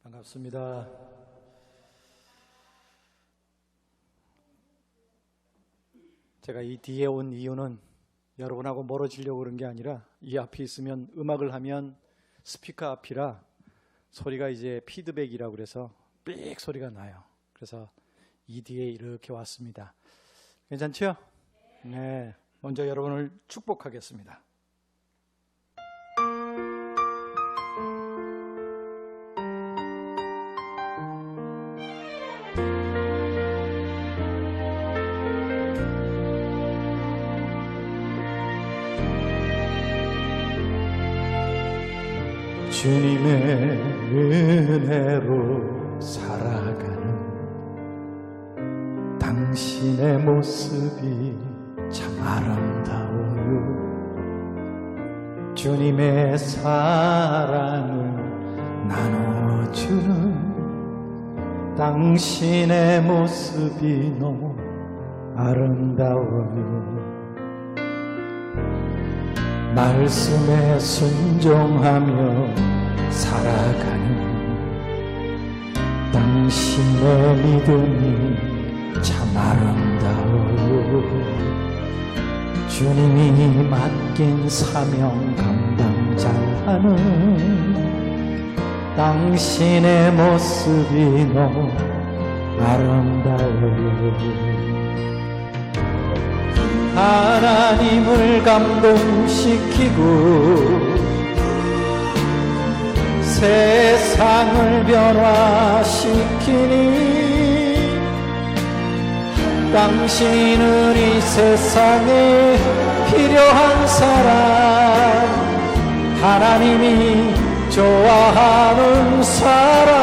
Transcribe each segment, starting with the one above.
반갑습니다. 제가 이 뒤에 온 이유는 여러분하고 멀어지려고 그런 게 아니라 이 앞에 있으면 음악을 하면 스피커 앞이라 소리가 이제 피드백이라고 그래서 삑 소리가 나요. 그래서 이 뒤에 이렇게 왔습니다. 괜찮죠? 네. 먼저 여러분을 축복하겠습니다. 주님의 은혜로 살아가는 당신의 모습이 참 아름다워요. 주님의 사랑을 나눠주는 당신의 모습이 너무 아름다워요. 말씀에 순종하며 살아가는 당신의 믿음이 참 아름다워요. 주님이 맡긴 사명 감당 잘하는 당신의 모습이 너무 아름다워요. 하나님을 감동시키고 세상을 변화시키니 당신은 이 세상에 필요한 사람, 하나님이 좋아하는 사람,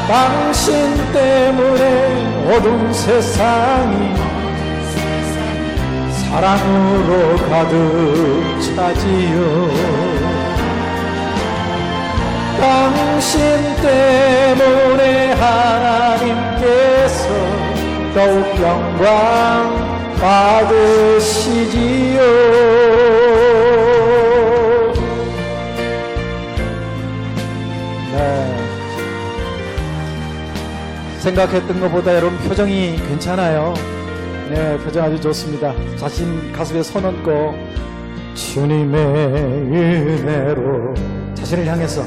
당신 때문에 어두운 세상이 사랑으로 가득 차지요. 당신 때문에 하나님께서 더욱 영광 받으시지요. 네. 생각했던 것보다 여러분 표정이 괜찮아요. 네, 표정 아주 좋습니다. 자신 가슴에 손 얹고 주님의 은혜로 자신을 향해서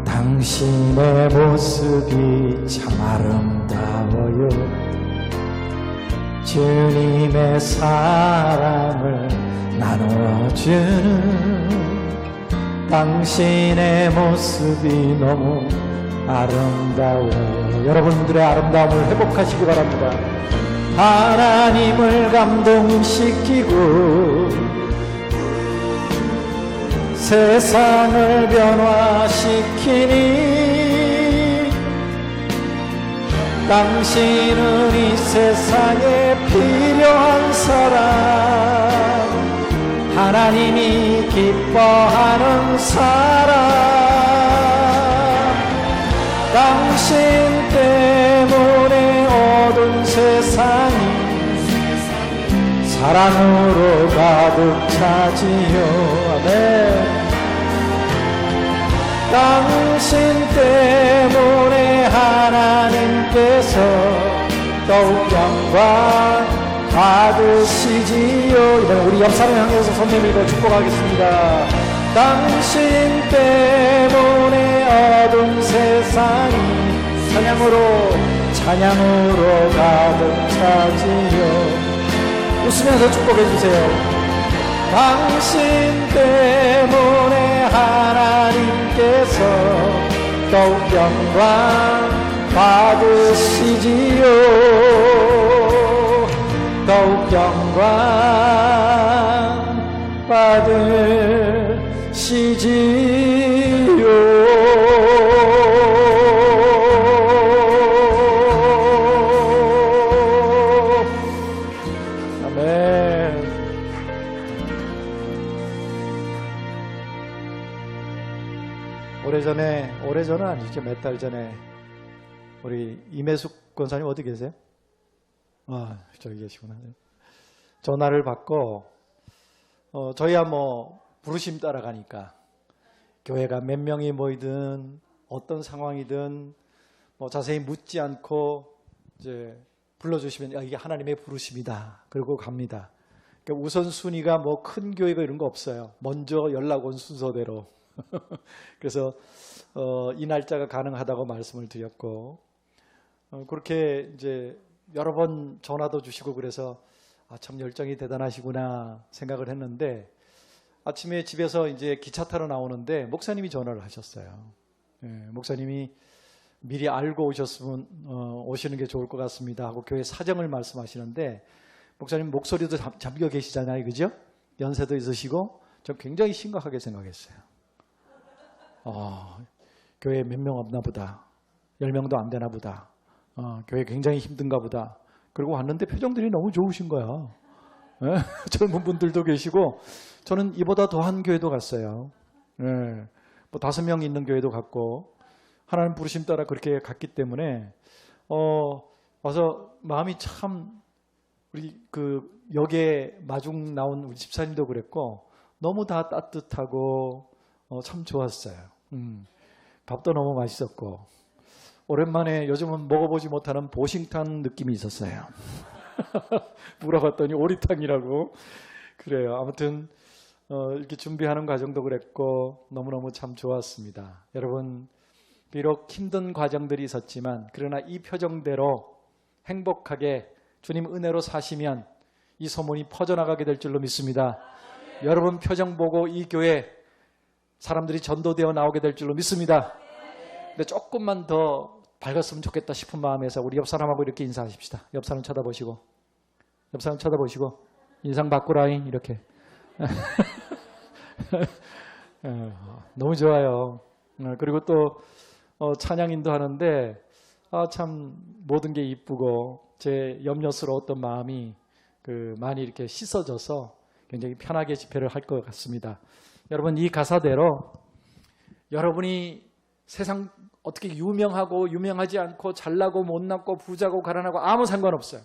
당신의 모습이 참 아름다워요. 주님의 사랑을 나눠주는 당신의 모습이 너무 아름다워요. 여러분들의 아름다움을 회복하시기 바랍니다. 하나님을 감동시키고 세상을 변화시키니 당신은 이 세상에 필요한 사람, 하나님이 기뻐하는 사람, 당신 때문에 어두운 세상이 사랑으로 가득 차지요. 아멘. 당신 때문에 하나님께서 더욱 영광 받으시지요. 이번에 우리 옆 사람 향해서 손 내밀고 축복하겠습니다. 당신 때문에 어두운 세상이 찬양으로 가득 차지요. 웃으면서 축복해 주세요. 당신 때문에 하나님께서 더욱 영광 받으시지요. 더욱 영광 받으시지요. 오래전은 아니죠. 몇 달 전에 우리 임혜숙 권사님 어디 계세요? 저기 계시구나. 전화를 받고 저희야 뭐 부르심 따라가니까 교회가 몇 명이 모이든 어떤 상황이든 뭐 자세히 묻지 않고 이제 불러주시면 이게 하나님의 부르심이다. 그러고 갑니다. 그러니까 우선순위가 뭐 큰 교회가 이런 거 없어요. 먼저 연락 온 순서대로. 그래서 이 날짜가 가능하다고 말씀을 드렸고 그렇게 이제 여러 번 전화도 주시고 그래서 참 열정이 대단하시구나 생각을 했는데 아침에 집에서 이제 기차 타러 나오는데 목사님이 전화를 하셨어요. 목사님이 미리 알고 오셨으면 오시는 게 좋을 것 같습니다 하고 교회 사정을 말씀하시는데 목사님 목소리도 잠겨 계시잖아요. 그죠? 연세도 있으시고 저 굉장히 심각하게 생각했어요. 교회 몇 명 없나 보다. 10명도 안 되나 보다. 교회 굉장히 힘든가 보다. 그리고 왔는데 표정들이 너무 좋으신 거야. 젊은 분들도 계시고 저는 이보다 더한 교회도 갔어요. 뭐 5명 있는 교회도 갔고 하나님 부르심 따라 그렇게 갔기 때문에 와서 마음이 참 우리 그 역에 마중 나온 우리 집사님도 그랬고 너무 다 따뜻하고 참 좋았어요. 밥도 너무 맛있었고 오랜만에 요즘은 먹어보지 못하는 보신탕 느낌이 있었어요. 물어봤더니 오리탕이라고 그래요. 아무튼 이렇게 준비하는 과정도 그랬고 너무너무 참 좋았습니다. 여러분 비록 힘든 과정들이 있었지만 그러나 이 표정대로 행복하게 주님 은혜로 사시면 이 소문이 퍼져나가게 될 줄로 믿습니다. 여러분 표정 보고 이 교회 사람들이 전도되어 나오게 될 줄로 믿습니다. 근데 조금만 더 밝았으면 좋겠다 싶은 마음에서 우리 옆 사람하고 이렇게 인사하십시다. 옆 사람 쳐다보시고 인상 바꾸라잉 이렇게. 너무 좋아요. 그리고 또 찬양인도 하는데 참 모든 게 이쁘고 제 염려스러웠던 마음이 많이 이렇게 씻어져서 굉장히 편하게 집회를 할 것 같습니다. 여러분 이 가사대로 여러분이 세상 어떻게 유명하고 유명하지 않고 잘나고 못났고 부자고 가난하고 아무 상관없어요.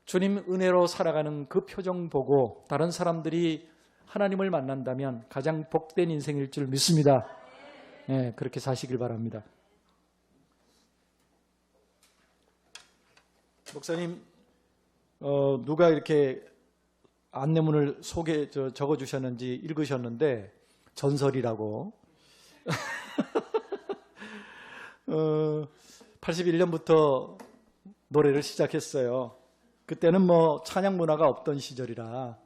주님 은혜로 살아가는 그 표정 보고 다른 사람들이 하나님을 만난다면 가장 복된 인생일 줄 믿습니다. 그렇게 사시길 바랍니다. 목사님 누가 이렇게 안내문을 적어주셨는지 읽으셨는데 전설이라고 81년부터 노래를 시작했어요. 그때는 뭐 찬양 문화가 없던 시절이라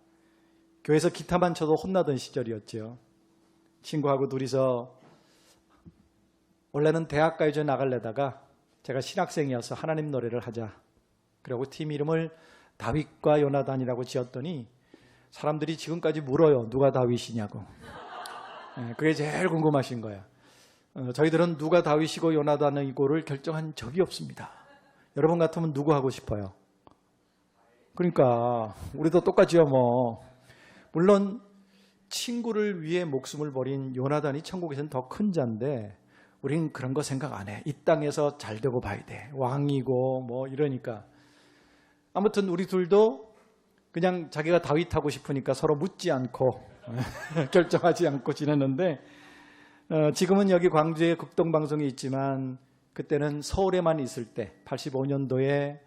교회에서 기타만 쳐도 혼나던 시절이었죠. 친구하고 둘이서 원래는 대학가요제 나가려다가 제가 신학생이어서 하나님 노래를 하자. 그리고 팀 이름을 다윗과 요나단이라고 지었더니 사람들이 지금까지 물어요. 누가 다윗이냐고. 그게 제일 궁금하신 거예요. 저희들은 누가 다윗이고 요나단이고를 결정한 적이 없습니다. 여러분 같으면 누구 하고 싶어요? 그러니까 우리도 똑같지요 뭐. 물론 친구를 위해 목숨을 버린 요나단이 천국에서는 더 큰 자인데 우린 그런 거 생각 안 해. 이 땅에서 잘 되고 봐야 돼. 왕이고 뭐 이러니까. 아무튼 우리 둘도 그냥 자기가 다윗 하고 싶으니까 서로 묻지 않고 결정하지 않고 지냈는데 지금은 여기 광주에 극동방송이 있지만 그때는 서울에만 있을 때 85년도에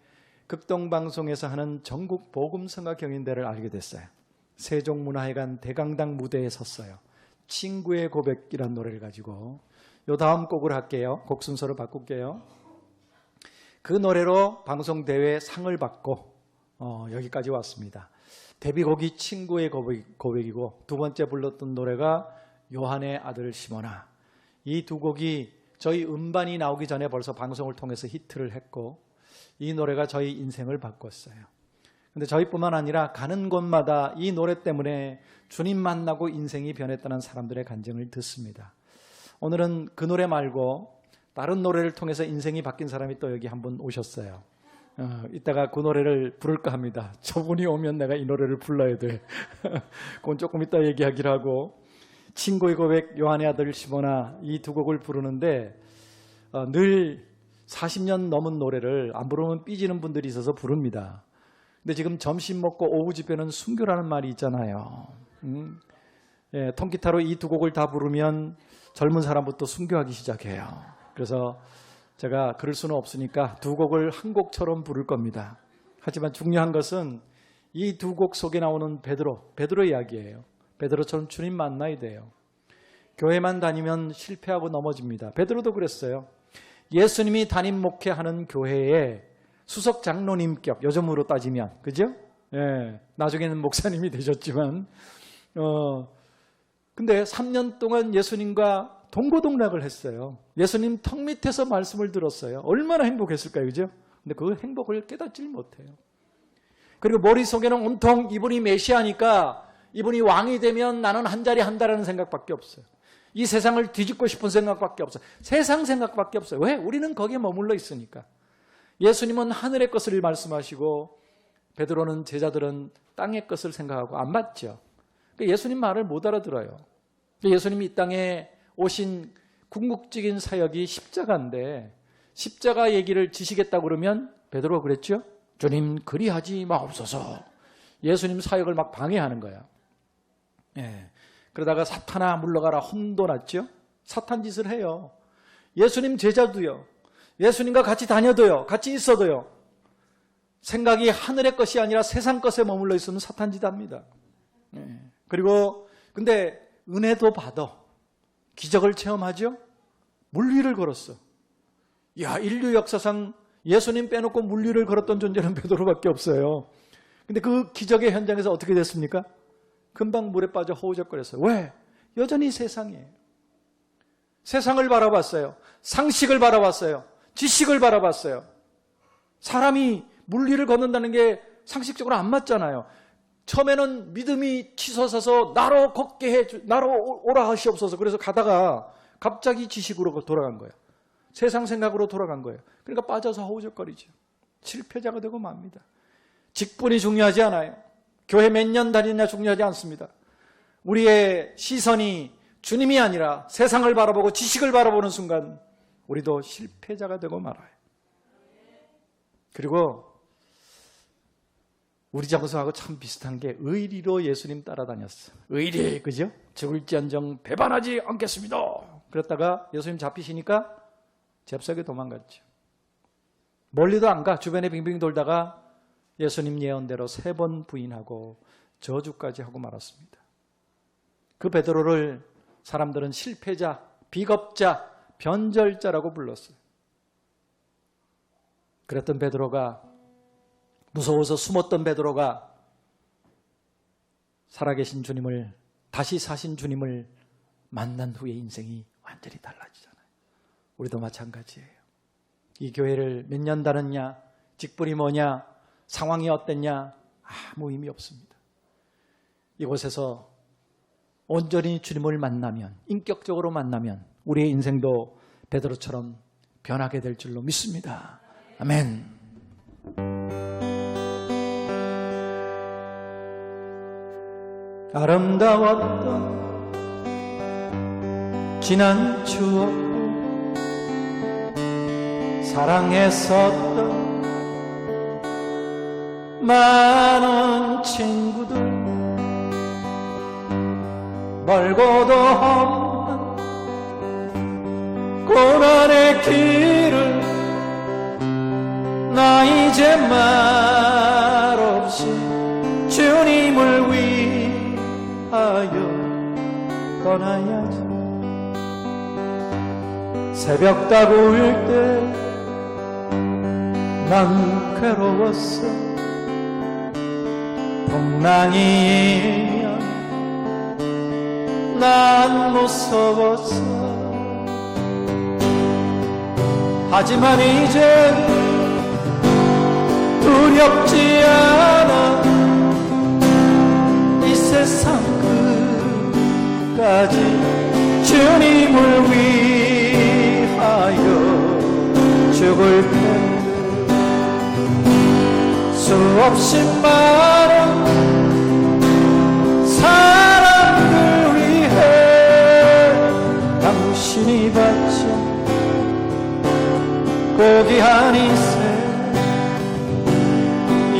극동방송에서 하는 전국 복음성가 경연대회를 알게 됐어요. 세종문화회관 대강당 무대에 섰어요. 친구의 고백이라는 노래를 가지고 요 다음 곡을 할게요. 곡 순서를 바꿀게요. 그 노래로 방송대회 상을 받고 여기까지 왔습니다. 데뷔곡이 친구의 고백이고 두 번째 불렀던 노래가 요한의 아들 시몬아. 이 두 곡이 저희 음반이 나오기 전에 벌써 방송을 통해서 히트를 했고 이 노래가 저희 인생을 바꿨어요. 근데 저희뿐만 아니라 가는 곳마다 이 노래 때문에 주님 만나고 인생이 변했다는 사람들의 간증을 듣습니다. 오늘은 그 노래 말고 다른 노래를 통해서 인생이 바뀐 사람이 또 여기 한 분 오셨어요. 이따가 그 노래를 부를까 합니다. 저분이 오면 내가 이 노래를 불러야 돼. 그건 조금 이따 얘기하기로 하고 친구의 고백, 요한의 아들 시몬아 이 두 곡을 부르는데 늘 40년 넘은 노래를 안 부르면 삐지는 분들이 있어서 부릅니다. 근데 지금 점심 먹고 오후 집에는 순교라는 말이 있잖아요. 통기타로 이 두 곡을 다 부르면 젊은 사람부터 순교하기 시작해요. 그래서 제가 그럴 수는 없으니까 두 곡을 한 곡처럼 부를 겁니다. 하지만 중요한 것은 이 두 곡 속에 나오는 베드로 이야기예요. 베드로처럼 주님 만나야 돼요. 교회만 다니면 실패하고 넘어집니다. 베드로도 그랬어요. 예수님이 담임 목회하는 교회에 수석 장로님격, 요즘으로 따지면, 그죠? 예, 나중에는 목사님이 되셨지만, 근데 3년 동안 예수님과 동고동락을 했어요. 예수님 턱 밑에서 말씀을 들었어요. 얼마나 행복했을까요, 그죠? 근데 그 행복을 깨닫질 못해요. 그리고 머릿속에는 온통 이분이 메시아니까 이분이 왕이 되면 나는 한 자리 한다라는 생각밖에 없어요. 이 세상을 뒤집고 싶은 생각밖에 없어요. 세상 생각밖에 없어요. 왜? 우리는 거기에 머물러 있으니까. 예수님은 하늘의 것을 말씀하시고 베드로는 제자들은 땅의 것을 생각하고 안 맞죠. 예수님 말을 못 알아들어요. 예수님이 이 땅에 오신 궁극적인 사역이 십자가인데 십자가 얘기를 지시겠다고 그러면 베드로가 그랬죠. 주님 그리하지 마옵소서. 예수님 사역을 막 방해하는 거야. 예. 그러다가 사탄아 물러가라 혼돈났죠. 사탄 짓을 해요. 예수님 제자도요. 예수님과 같이 다녀도요. 같이 있어도요. 생각이 하늘의 것이 아니라 세상 것에 머물러 있으면 사탄 짓 합니다. 예. 그리고 근데 은혜도 받아. 기적을 체험하죠. 물 위를 걸었어. 야, 인류 역사상 예수님 빼놓고 물 위를 걸었던 존재는 베드로밖에 없어요. 근데 그 기적의 현장에서 어떻게 됐습니까? 금방 물에 빠져 허우적거렸어요. 왜? 여전히 세상이에요. 세상을 바라봤어요. 상식을 바라봤어요. 지식을 바라봤어요. 사람이 물 위를 걷는다는 게 상식적으로 안 맞잖아요. 처음에는 믿음이 치솟아서 나로 걷게 해, 나로 오라 하시옵소서. 그래서 가다가 갑자기 지식으로 돌아간 거예요. 세상 생각으로 돌아간 거예요. 그러니까 빠져서 허우적거리죠. 실패자가 되고 맙니다. 직분이 중요하지 않아요. 교회 몇 년 다니느냐 중요하지 않습니다. 우리의 시선이 주님이 아니라 세상을 바라보고 지식을 바라보는 순간 우리도 실패자가 되고 말아요. 그리고 우리 장소하고 참 비슷한 게 의리로 예수님 따라다녔어. 의리, 그죠? 죽을지언정 배반하지 않겠습니다. 그랬다가 예수님 잡히시니까 잽싸게 도망갔죠. 멀리도 안 가. 주변에 빙빙 돌다가 예수님 예언대로 3번 부인하고 저주까지 하고 말았습니다. 그 베드로를 사람들은 실패자, 비겁자, 변절자라고 불렀어요. 그랬던 베드로가, 무서워서 숨었던 베드로가 살아계신 주님을, 다시 사신 주님을 만난 후에 인생이 완전히 달라지잖아요. 우리도 마찬가지예요. 이 교회를 몇 년 다녔냐, 직분이 뭐냐, 상황이 어땠냐, 아무 의미 없습니다. 이곳에서 온전히 주님을 만나면, 인격적으로 만나면 우리의 인생도 베드로처럼 변하게 될 줄로 믿습니다. 아멘. 아름다웠던 지난 추억, 사랑했었던 많은 친구들, 멀고도 없는 고난의 길을 나 이제 말없이 주님을 위하여 떠나야지. 새벽 다구일 때 난 괴로웠어. 풍랑이 일면 난 무서웠어. 하지만 이제 두렵지 않아. 이 세상 끝까지 주님을 위하여 죽을 때 수없이 많은 사람들 위해 당신이 바친 고귀한 이세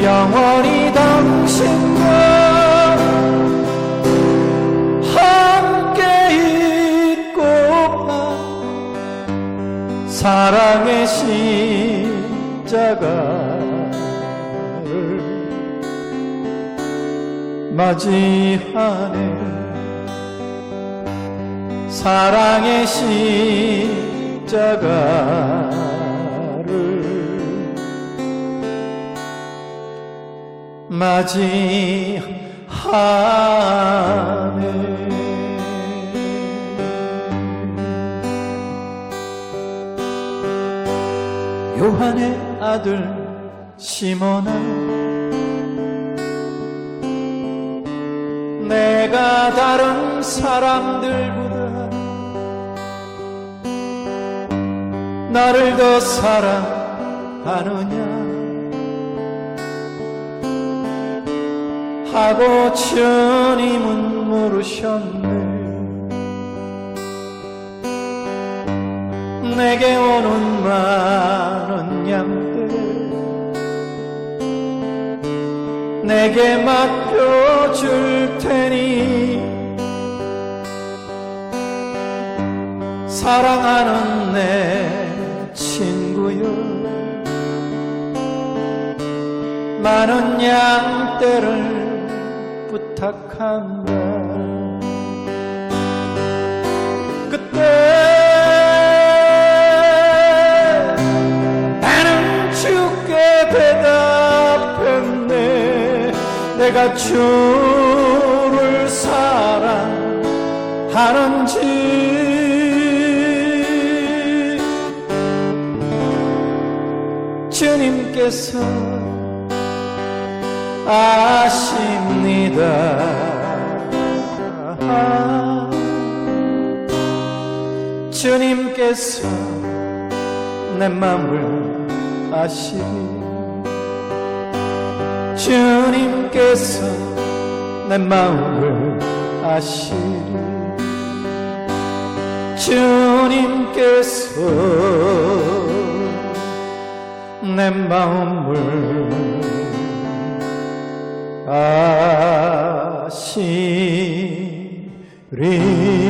영원히 당신과 사랑의 십자가를 맞이하네. 사랑의 십자가를 맞이하네. 요한의 아들 시몬아, 내가 다른 사람들보다 나를 더 사랑하느냐 하고 주님은 물으셨네. 내게 오는 많은 양들 내게 맡겨줄 테니 사랑하는 내 친구여, 많은 양떼를 부탁한다. 그때 대답했네. 내가 주를 사랑하는지 주님께서 아십니다. 주님께서 내 마음을 아시니 주님께서 내 마음을 아시리. 주님께서 내 마음을 아시리. 그래요.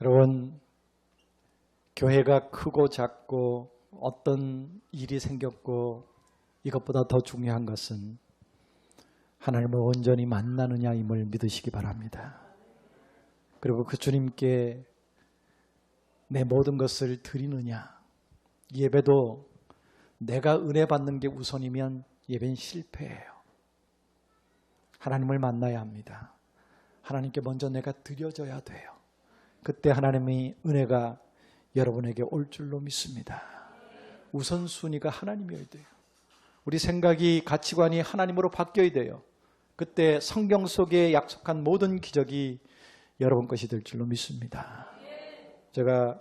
여러분, 교회가 크고 작고 어떤 일이 생겼고 이것보다 더 중요한 것은 하나님을 온전히 만나느냐임을 믿으시기 바랍니다. 그리고 그 주님께 내 모든 것을 드리느냐. 예배도 내가 은혜 받는 게 우선이면 예배는 실패예요. 하나님을 만나야 합니다. 하나님께 먼저 내가 드려져야 돼요. 그때 하나님의 은혜가 여러분에게 올 줄로 믿습니다. 우선순위가 하나님이어야 돼요. 우리 생각이, 가치관이 하나님으로 바뀌어야 돼요. 그때 성경 속에 약속한 모든 기적이 여러분 것이 될 줄로 믿습니다. 제가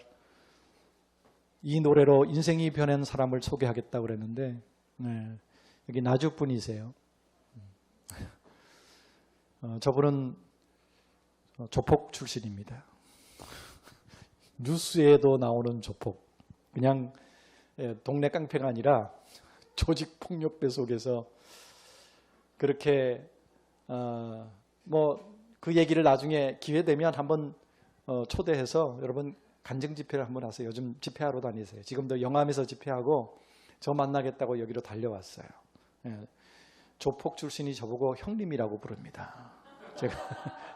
이 노래로 인생이 변한 사람을 소개하겠다고 그랬는데 여기 나주분이세요. 저분은 조폭 출신입니다. 뉴스에도 나오는 조폭. 그냥 동네 깡패가 아니라 조직폭력배 속에서 그렇게 그 얘기를 나중에 기회되면 한번 초대해서 여러분 간증 집회를 한번 하세요. 요즘 집회하러 다니세요. 지금도 영암에서 집회하고 저 만나겠다고 여기로 달려왔어요. 조폭 출신이 저보고 형님이라고 부릅니다.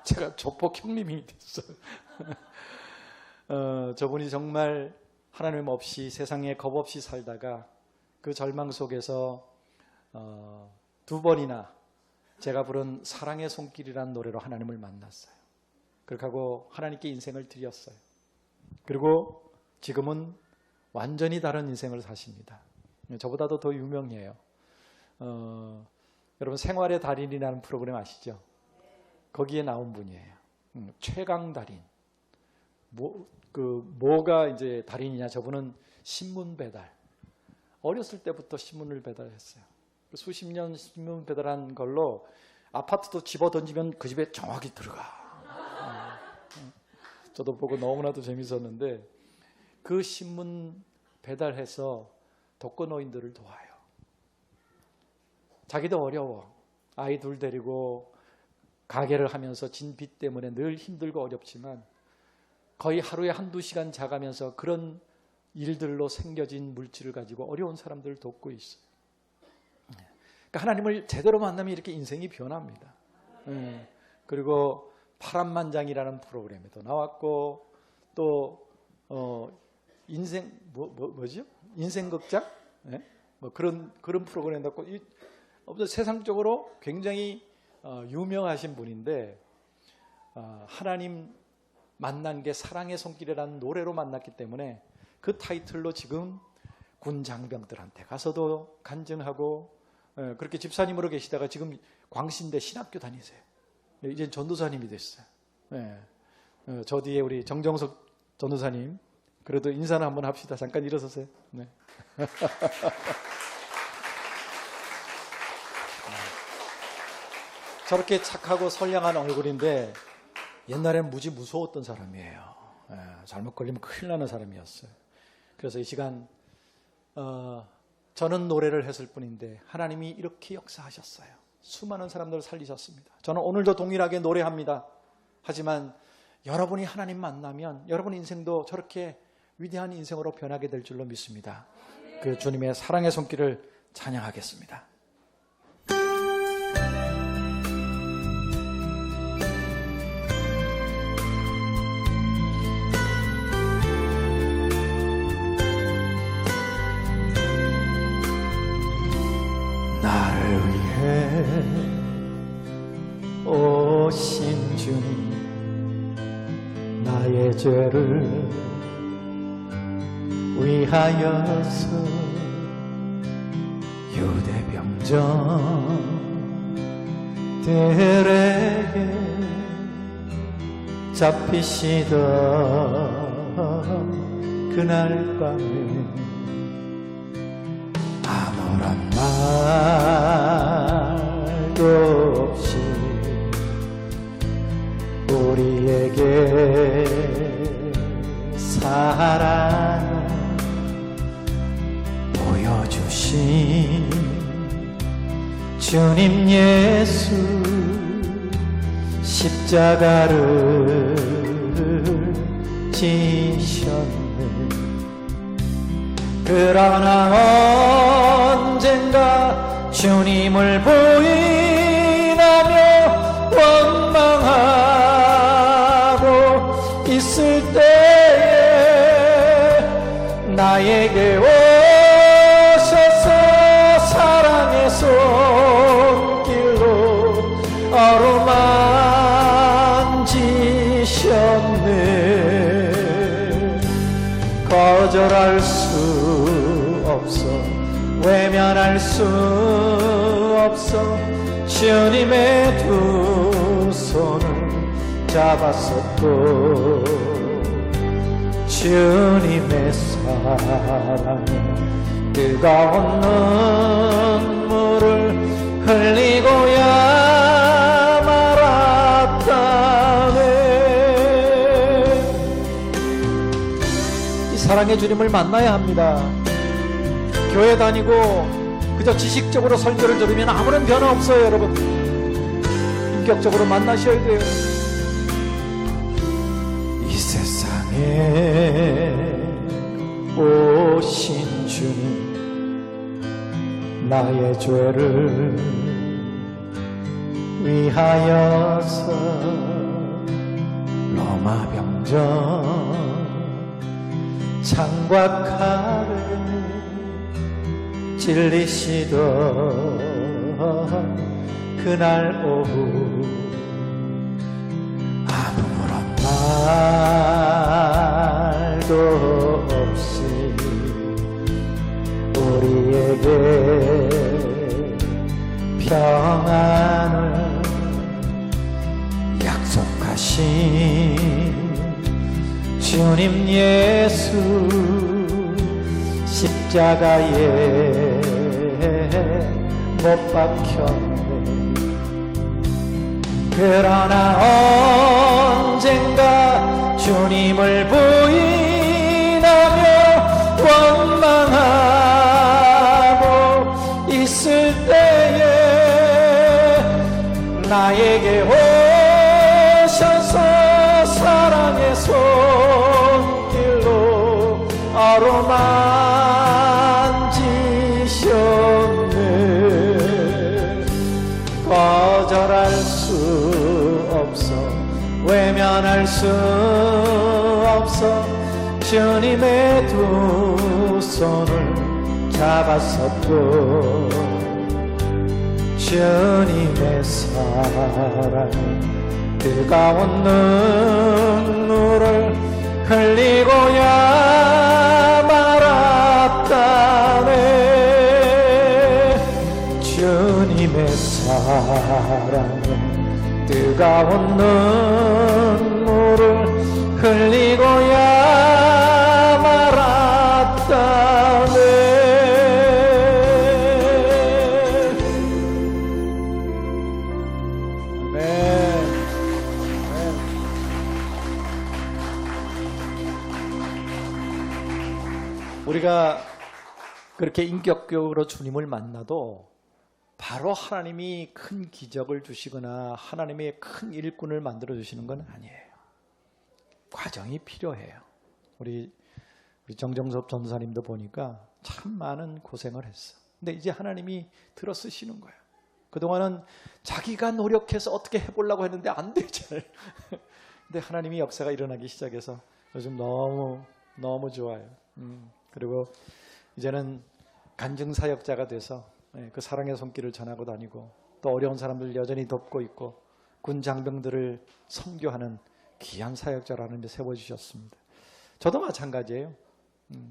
제가 조폭 형님이 됐어요. 저분이 정말 하나님 없이 세상에 겁 없이 살다가 그 절망 속에서 두 번이나 제가 부른 사랑의 손길이라는 노래로 하나님을 만났어요. 그렇게 하고 하나님께 인생을 드렸어요. 그리고 지금은 완전히 다른 인생을 사십니다. 저보다도 더 유명해요. 여러분 생활의 달인이라는 프로그램 아시죠? 거기에 나온 분이에요. 최강 달인. 뭐가 이제 달인이냐? 저분은 신문 배달. 어렸을 때부터 신문을 배달했어요. 수십 년 신문 배달한 걸로 아파트도 집어 던지면 그 집에 정확히 들어가. 저도 보고 너무나도 재밌었는데 그 신문 배달해서 독거노인들을 도와요. 자기도 어려워. 아이 둘 데리고 가게를 하면서 진 빚 때문에 늘 힘들고 어렵지만 거의 하루에 한두 시간 자가면서 그런 일들로 생겨진 물질을 가지고 어려운 사람들을 돕고 있어요. 그러니까 하나님을 제대로 만나면 이렇게 인생이 변합니다. 그리고 파란만장이라는 프로그램에도 나왔고 또 인생 뭐죠? 인생극장? 네? 뭐 그런 프로그램 나왔고 세상적으로 굉장히 유명하신 분인데 하나님 만난 게 사랑의 손길이라는 노래로 만났기 때문에 그 타이틀로 지금 군 장병들한테 가서도 간증하고 그렇게 집사님으로 계시다가 지금 광신대 신학교 다니세요. 이제 전도사님이 됐어요. 저 뒤에 우리 정정석 전도사님 그래도 인사는 한번 합시다. 잠깐 일어서세요. 네. 저렇게 착하고 선량한 얼굴인데 옛날에는 무지 무서웠던 사람이에요. 잘못 걸리면 큰일 나는 사람이었어요. 그래서 이 시간 저는 노래를 했을 뿐인데 하나님이 이렇게 역사하셨어요. 수많은 사람들을 살리셨습니다. 저는 오늘도 동일하게 노래합니다. 하지만 여러분이 하나님 만나면 여러분 인생도 저렇게 위대한 인생으로 변하게 될 줄로 믿습니다. 그 주님의 사랑의 손길을 찬양하겠습니다. 나를 위해 오신 주님 나의 죄를 위하여서 유대 병정들에게 잡히시던 그날 밤에 아무런 말도 없이 우리에게 사랑을 보여주신 주님 예수 십자가를 지셨네. 그러나 언젠가 주님을 부인하며 원망하고 있을 때에 나에게 오셔서 사랑의 손길로 어루만지셨네. 거절할 수 없어 외면할 수 없어 주님의 두 손을 잡았었고 주님의 사랑에 뜨거운 눈물을 흘리고야 말았다네. 이 사랑의 주님을 만나야 합니다. 교회 다니고 그저 지식적으로 설교를 들으면 아무런 변화 없어요. 여러분 인격적으로 만나셔야 돼요. 이 세상에 오신 주님 나의 죄를 위하여서 로마 병정 창과 칼을 찔리시던 그날 오후 아무런 말도 없이 우리에게 평안을 약속하신 주님 예수 십자가에 못 못 박혔네. 그러나 언젠가 주님을 부인하며 원망하고 있을 때에 나에게 오셔서 사랑의 손길로 어루만지셨네. 거절할 수 없어, 외면할 수 없어, 주님의 두 손을 잡았었고, 주님의 사랑 뜨거운 눈물을 흘리고야 말았다네. 주님의 사랑은 뜨거운 눈물을 흘리고야 말았다네. 우리가 그렇게 인격적으로 주님을 만나도 바로 하나님이 큰 기적을 주시거나 하나님의 큰 일꾼을 만들어 주시는 건 아니에요. 과정이 필요해요. 우리 정정섭 전사님도 보니까 참 많은 고생을 했어. 근데 이제 하나님이 들어 쓰시는 거예요. 그동안은 자기가 노력해서 어떻게 해보려고 했는데 안 되잖아요. 근데 하나님이 역사가 일어나기 시작해서 요즘 너무 좋아요. 그리고 이제는 간증사역자가 돼서 그 사랑의 손길을 전하고 다니고, 또 어려운 사람들 여전히 돕고 있고, 군 장병들을 선교하는 귀한 사역자라는 데 세워주셨습니다. 저도 마찬가지예요.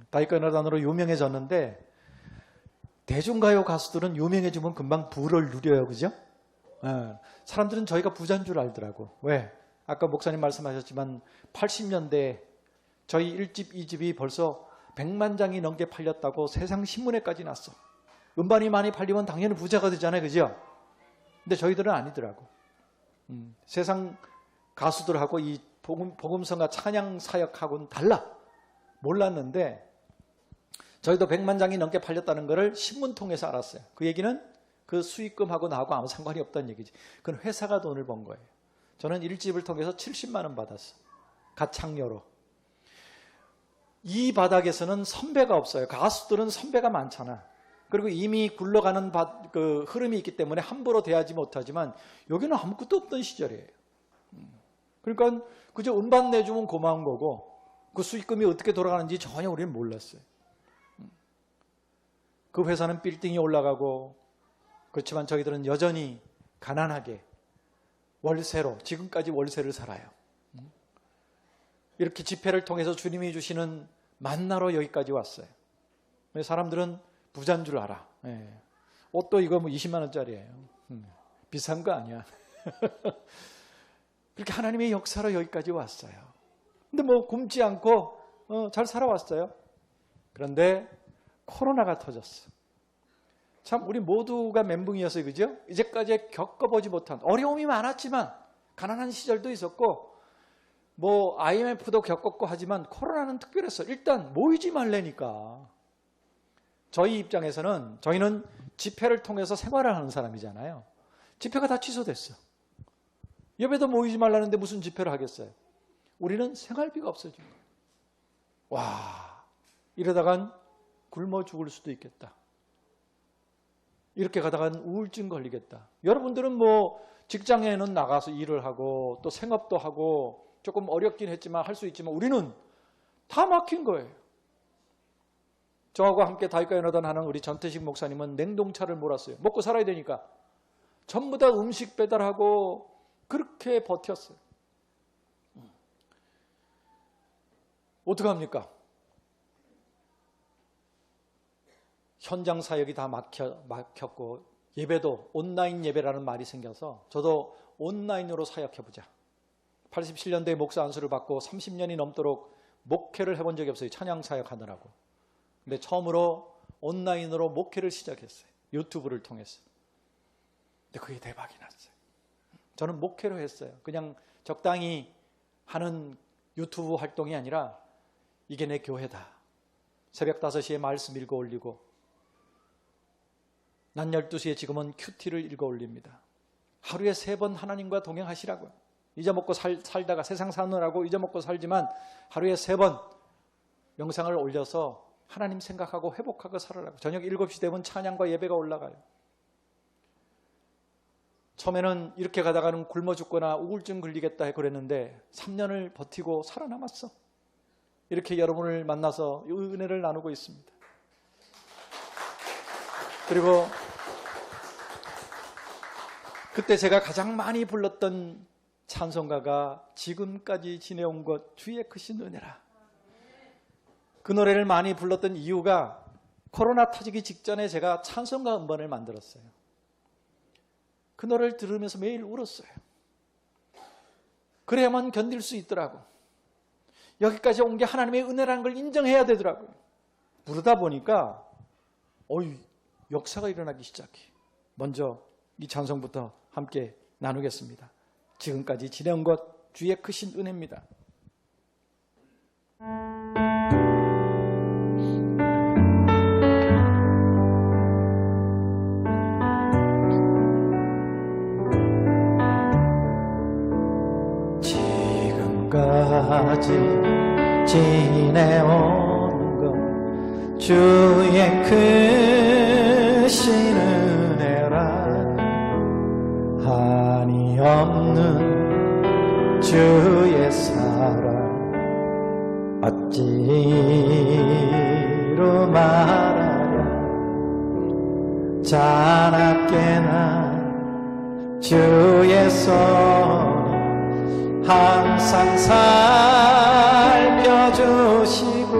다이거너단으로 유명해졌는데, 대중가요 가수들은 유명해지면 금방 부를 누려요. 그죠? 사람들은 저희가 부자인 줄 알더라고. 왜? 아까 목사님 말씀하셨지만 80년대 저희 1집, 2집이 벌써 100만 장이 넘게 팔렸다고 세상 신문에까지 났어. 음반이 많이 팔리면 당연히 부자가 되잖아요. 그죠? 근데 저희들은 아니더라고. 세상 가수들하고 이 복음성가 찬양 사역하고는 달라. 몰랐는데 저희도 100만 장이 넘게 팔렸다는 것을 신문 통해서 알았어요. 그 얘기는 그 수익금하고 나하고 아무 상관이 없다는 얘기지. 그건 회사가 돈을 번 거예요. 저는 1집을 통해서 70만 원 받았어. 가창료로. 이 바닥에서는 선배가 없어요. 가수들은 선배가 많잖아. 그리고 이미 굴러가는 그 흐름이 있기 때문에 함부로 대하지 못하지만 여기는 아무것도 없던 시절이에요. 그러니까 그저 음반 내주면 고마운 거고 그 수익금이 어떻게 돌아가는지 전혀 우리는 몰랐어요. 그 회사는 빌딩이 올라가고, 그렇지만 저희들은 여전히 가난하게 월세로, 지금까지 월세를 살아요. 이렇게 집회를 통해서 주님이 주시는 만나로 여기까지 왔어요. 사람들은 부자인 줄 알아. 옷도 이거 뭐 20만 원짜리예요. 비싼 거 아니야. 그렇게 하나님의 역사로 여기까지 왔어요. 근데 뭐 굶지 않고 잘 살아왔어요. 그런데 코로나가 터졌어. 참 우리 모두가 멘붕이었어요. 그죠? 이제까지 겪어보지 못한 어려움이 많았지만, 가난한 시절도 있었고 뭐 IMF도 겪었고 하지만 코로나는 특별했어. 일단 모이지 말라니까. 저희 입장에서는, 저희는 집회를 통해서 생활을 하는 사람이잖아요. 집회가 다 취소됐어. 예배도 모이지 말라는데 무슨 집회를 하겠어요. 우리는 생활비가 없어진 거예요. 와, 이러다간 굶어 죽을 수도 있겠다. 이렇게 가다간 우울증 걸리겠다. 여러분들은 뭐 직장에는 나가서 일을 하고 또 생업도 하고 조금 어렵긴 했지만 할 수 있지만 우리는 다 막힌 거예요. 저하고 함께 다윗가요너단 하는 우리 전태식 목사님은 냉동차를 몰았어요. 먹고 살아야 되니까. 전부 다 음식 배달하고 그렇게 버텼어요. 어떡합니까? 현장 사역이 다 막혔고 예배도 온라인 예배라는 말이 생겨서 저도 온라인으로 사역해보자. 87년도에 목사 안수를 받고 30년이 넘도록 목회를 해본 적이 없어요. 찬양 사역하느라고. 근데 처음으로 온라인으로 목회를 시작했어요. 유튜브를 통해서. 근데 그게 대박이 났어요. 저는 목회로 했어요. 그냥 적당히 하는 유튜브 활동이 아니라 이게 내 교회다. 새벽 5시에 말씀 읽어 올리고 낮 12시에 지금은 큐티를 읽어 올립니다. 하루에 3번 하나님과 동행하시라고요. 잊어먹고 살다가 세상 사느라고 잊어먹고 살지만 하루에 3번 명상을 올려서 하나님 생각하고 회복하고 살아라고. 저녁 7시 되면 찬양과 예배가 올라가요. 처음에는 이렇게 가다가는 굶어 죽거나 우울증 걸리겠다 그랬는데 3년을 버티고 살아남았어. 이렇게 여러분을 만나서 은혜를 나누고 있습니다. 그리고 그때 제가 가장 많이 불렀던 찬송가가 지금까지 지내온 것 주의 크신 은혜라. 그 노래를 많이 불렀던 이유가 코로나 터지기 직전에 제가 찬송가 음반을 만들었어요. 그 노래를 들으면서 매일 울었어요. 그래야만 견딜 수 있더라고. 여기까지 온 게 하나님의 은혜라는 걸 인정해야 되더라고요. 부르다 보니까 역사가 일어나기 시작해. 먼저 이 찬송부터 함께 나누겠습니다. 지금까지 지내온 것 주의 크신 은혜입니다. 지금까지 지내온 것 주의 크신 은혜라. 한이 없는 주의 사랑 어찌로 말하랴. 자나깨나 주의 손 항상 살펴주시고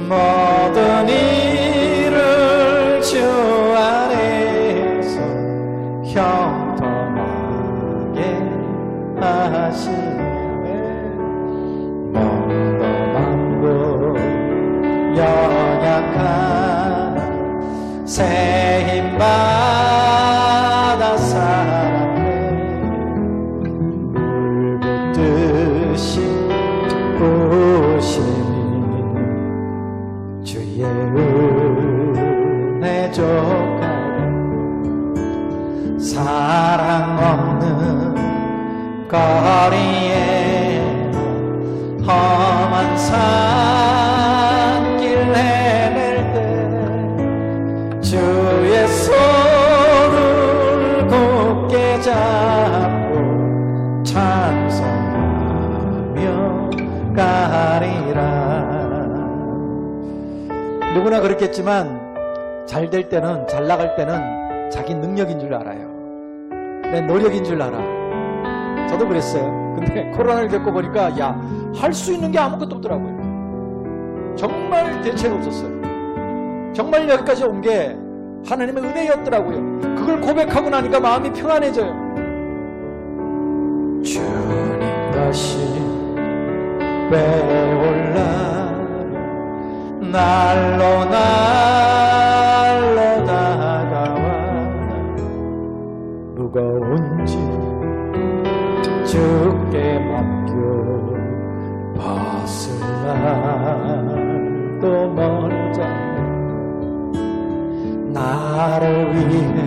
모든 일을 주 안에서 형통하게 하시네. 몸도 만고 연약한 새 힘 받아 살아내. 부으시니 주의 은혜 족하여 사랑 없는 거리에 험한 산길 헤맬 때 주의 손을 굳게 잡고 찬송하며 가리라. 누구나 그렇겠지만 잘 될 때는, 잘 나갈 때는 자기 능력인 줄 알아요. 내 노력인 줄 알아. 저도 그랬어요. 근데 코로나를 겪고 보니까 할 수 있는 게 아무것도 없더라고요. 정말 대책 없었어요. 정말 여기까지 온 게 하나님의 은혜였더라고요. 그걸 고백하고 나니까 마음이 평안해져요. 주님 것이 배올라 날로 날로 다가와 무거운 짐 주께 맡겨 벗을 날도 멀지 않네. 나를 위해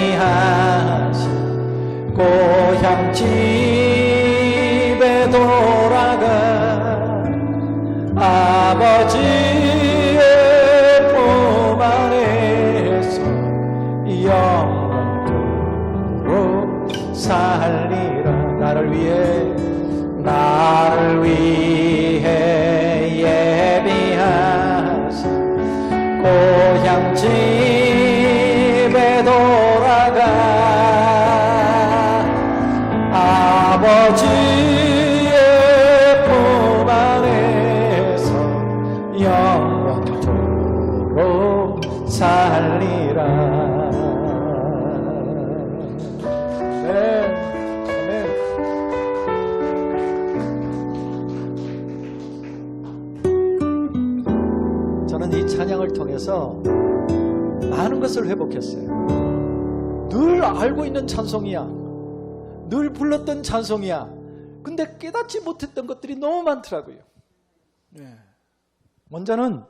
예비하신 고향 집에 돌아가 아버지의 품 안에서 영원토록 살리라. 나를 위해 예비하신 고향 집에 돌아가 아버지의 품 안에서 영원토록 살리라. 저는 이 찬양을 통해서 많은 것을 회복했어요. 늘 알고 있는 찬송이야. 늘 불렀던 찬송이야. 근데 깨닫지 못했던 것들이 너무 많더라고요. 먼저는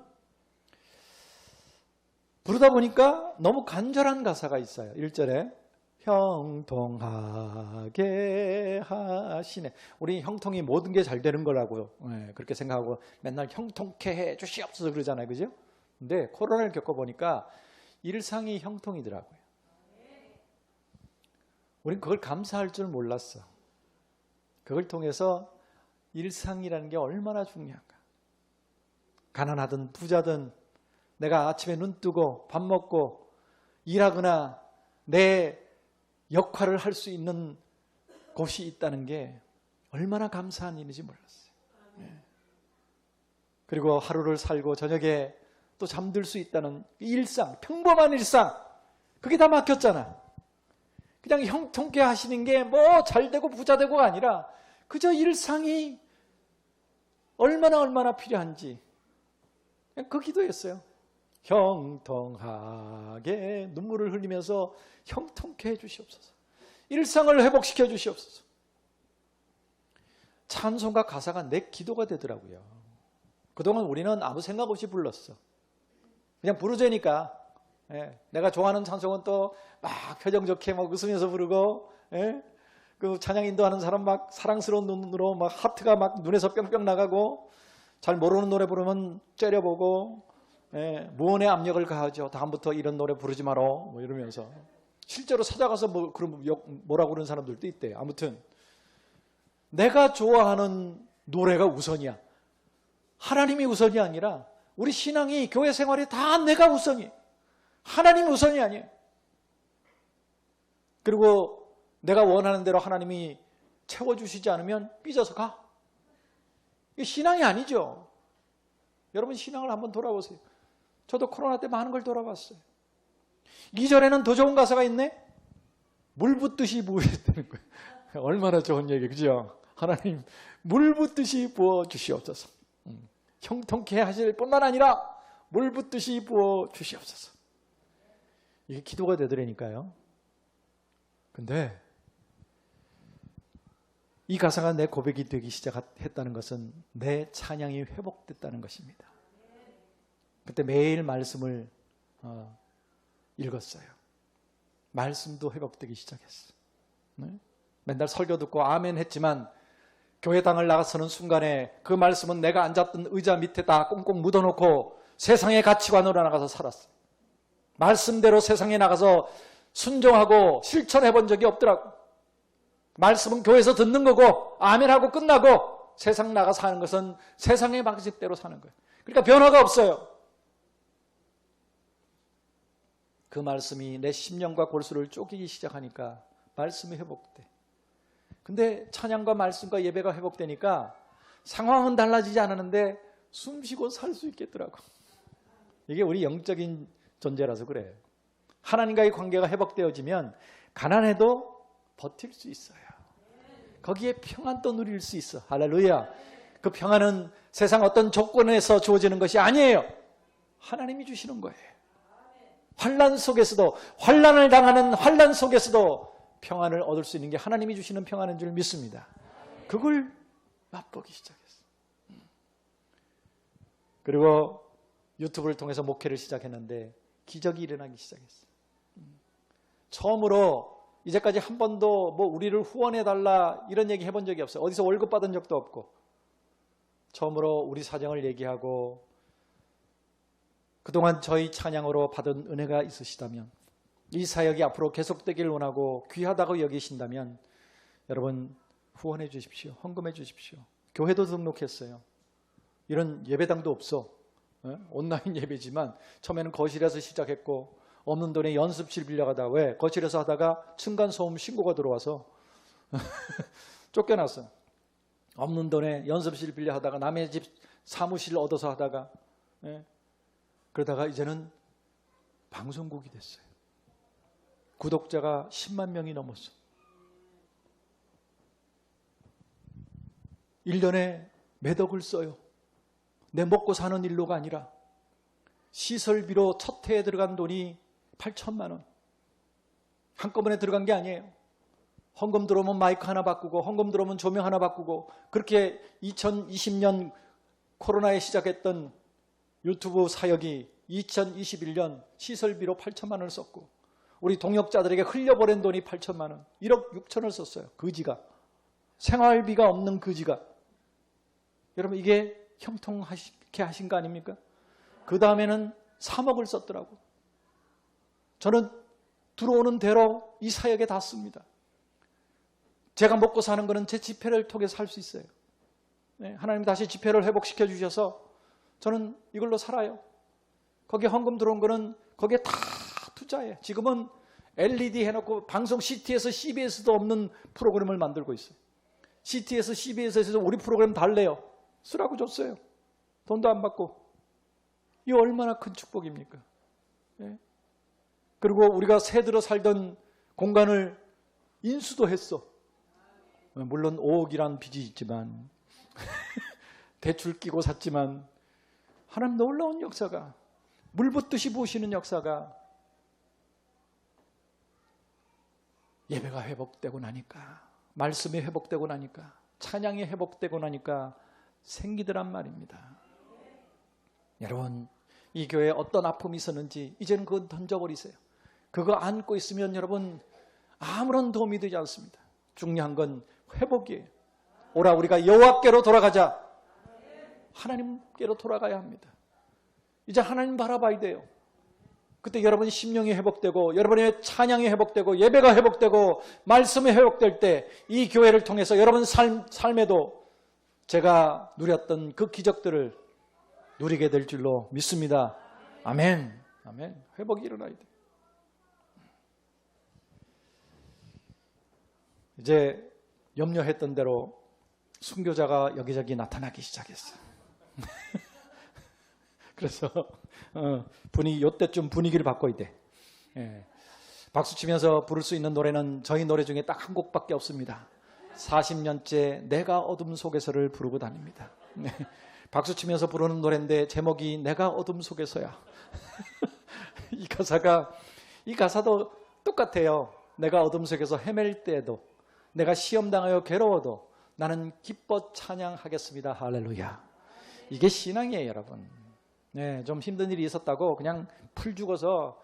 부르다 보니까 너무 간절한 가사가 있어요. 1절에 형통하게 하시네. 우리 형통이 모든 게 잘 되는 거라고 그렇게 생각하고 맨날 형통케 해 주시옵소서 그러잖아요. 그죠? 근데 코로나를 겪어보니까 일상이 형통이더라고요. 우린 그걸 감사할 줄 몰랐어. 그걸 통해서 일상이라는 게 얼마나 중요한가. 가난하든 부자든 내가 아침에 눈 뜨고 밥 먹고 일하거나 내 역할을 할 수 있는 곳이 있다는 게 얼마나 감사한 일인지 몰랐어요. 그리고 하루를 살고 저녁에 또 잠들 수 있다는 일상, 평범한 일상, 그게 다 막혔잖아. 그냥 형통케 하시는 게 뭐 잘되고 부자되고가 아니라 그저 일상이 얼마나 필요한지 그냥 그 기도였어요. 형통하게 눈물을 흘리면서 형통케 해주시옵소서. 일상을 회복시켜 주시옵소서. 찬송과 가사가 내 기도가 되더라고요. 그동안 우리는 아무 생각 없이 불렀어. 그냥 부르자니까. 내가 좋아하는 찬송은 또 막 표정 좋게 막 웃으면서 부르고, 그 찬양 인도하는 사람 막 사랑스러운 눈으로 막 하트가 막 눈에서 뿅뿅 나가고, 잘 모르는 노래 부르면 째려보고, 무언의 압력을 가하죠. 다음부터 이런 노래 부르지 마라 뭐 이러면서 실제로 찾아가서 뭐라고 그러는 사람들도 있대요. 아무튼 내가 좋아하는 노래가 우선이야. 하나님이 우선이 아니라 우리 신앙이 교회 생활이 다 내가 우선이, 하나님이 우선이 아니에요. 그리고 내가 원하는 대로 하나님이 채워주시지 않으면 삐져서 가. 이게 신앙이 아니죠. 여러분 신앙을 한번 돌아보세요. 저도 코로나 때 많은 걸 돌아봤어요. 2절에는 더 좋은 가사가 있네. 물 붓듯이 부으셨다는 거예요. 얼마나 좋은 얘기, 그죠? 하나님 물 붓듯이 부어 주시옵소서. 형통케 하실 뿐만 아니라 물 붓듯이 부어 주시옵소서. 이게 기도가 되더라니까요. 근데 이 가사가 내 고백이 되기 시작했다는 것은 내 찬양이 회복됐다는 것입니다. 그때 매일 말씀을 읽었어요. 말씀도 회복되기 시작했어요. 맨날 설교 듣고 아멘 했지만 교회당을 나가서는 순간에 그 말씀은 내가 앉았던 의자 밑에 다 꽁꽁 묻어놓고 세상의 가치관으로 나가서 살았어요. 말씀대로 세상에 나가서 순종하고 실천해 본 적이 없더라고. 말씀은 교회에서 듣는 거고 아멘하고 끝나고 세상 나가 사는 것은 세상의 방식대로 사는 거예요. 그러니까 변화가 없어요. 그 말씀이 내 심령과 골수를 쪼개기 시작하니까 말씀이 회복돼. 근데 찬양과 말씀과 예배가 회복되니까 상황은 달라지지 않았는데 숨쉬고 살 수 있겠더라고. 이게 우리 영적인 존재라서 그래요. 하나님과의 관계가 회복되어지면 가난해도 버틸 수 있어요. 거기에 평안도 누릴 수 있어. 할렐루야. 그 평안은 세상 어떤 조건에서 주어지는 것이 아니에요. 하나님이 주시는 거예요. 환난 속에서도, 환난을 당하는 환난 속에서도 평안을 얻을 수 있는 게 하나님이 주시는 평안인 줄 믿습니다. 그걸 맛보기 시작했어요. 그리고 유튜브를 통해서 목회를 시작했는데 기적이 일어나기 시작했어요. 처음으로 이제까지 한 번도 뭐 우리를 후원해달라 이런 얘기 해본 적이 없어요. 어디서 월급 받은 적도 없고 처음으로 우리 사정을 얘기하고 그동안 저희 찬양으로 받은 은혜가 있으시다면 이 사역이 앞으로 계속되기를 원하고 귀하다고 여기신다면 여러분 후원해 주십시오. 헌금해 주십시오. 교회도 등록했어요. 이런 예배당도 없어. 온라인 예배지만 처음에는 거실에서 시작했고 없는 돈에 연습실 빌려가다가 왜? 거실에서 하다가 층간소음 신고가 들어와서 쫓겨났어. 없는 돈에 연습실 빌려 하다가 남의 집 사무실 얻어서 하다가 그러다가 이제는 방송국이 됐어요. 구독자가 10만 명이 넘었어. 1년에 몇 억을 써요. 내 먹고 사는 일로가 아니라 시설비로 첫 해에 들어간 돈이 8천만 원. 한꺼번에 들어간 게 아니에요. 헌금 들어오면 마이크 하나 바꾸고 헌금 들어오면 조명 하나 바꾸고 그렇게 2020년 코로나에 시작했던 유튜브 사역이 2021년 시설비로 8천만 원을 썼고 우리 동역자들에게 흘려보낸 돈이 8천만 원, 1억 6천을 썼어요. 거지가. 생활비가 없는 거지가. 여러분 이게 형통하게 하신 거 아닙니까? 그 다음에는 3억을 썼더라고. 저는 들어오는 대로 이 사역에 다 씁니다. 제가 먹고 사는 거는 제 지폐를 통해서 살 수 있어요. 네, 하나님 다시 지폐를 회복시켜 주셔서 저는 이걸로 살아요. 거기에 헌금 들어온 거는 거기에 다 투자해. 지금은 LED 해놓고 방송 CT에서 CBS도 없는 프로그램을 만들고 있어요. CT에서 CBS에서 우리 프로그램 달래요. 쓰라고 줬어요. 돈도 안 받고. 이 얼마나 큰 축복입니까? 네. 그리고 우리가 새 들어 살던 공간을 인수도 했어. 물론 5억이란 빚이 있지만 대출 끼고 샀지만 하나님 놀라운 역사가 물 붓듯이 부으시는 역사가 예배가 회복되고 나니까 말씀이 회복되고 나니까 찬양이 회복되고 나니까 생기더란 말입니다. 여러분 이 교회에 어떤 아픔이 있었는지 이제는 그건 던져버리세요. 그거 안고 있으면 여러분 아무런 도움이 되지 않습니다. 중요한 건 회복이에요. 오라 우리가 여호와께로 돌아가자. 하나님께로 돌아가야 합니다. 이제 하나님 바라봐야 돼요. 그때 여러분의 심령이 회복되고 여러분의 찬양이 회복되고 예배가 회복되고 말씀이 회복될 때 이 교회를 통해서 여러분 삶에도 제가 누렸던 그 기적들을 누리게 될 줄로 믿습니다. 아멘. 아멘. 회복이 일어나야 돼. 이제 염려했던 대로 순교자가 여기저기 나타나기 시작했어요. 그래서 분위기 이때쯤 분위기를 바꿔야 돼. 예. 박수 치면서 부를 수 있는 노래는 저희 노래 중에 딱 한 곡밖에 없습니다. 40년째 내가 어둠 속에서를 부르고 다닙니다. 네. 박수 치면서 부르는 노래인데 제목이 내가 어둠 속에서야. 이 가사도 똑같아요. 내가 어둠 속에서 헤맬 때에도 내가 시험당하여 괴로워도 나는 기뻐 찬양하겠습니다. 할렐루야. 이게 신앙이에요, 여러분. 네, 좀 힘든 일이 있었다고 그냥 풀 죽어서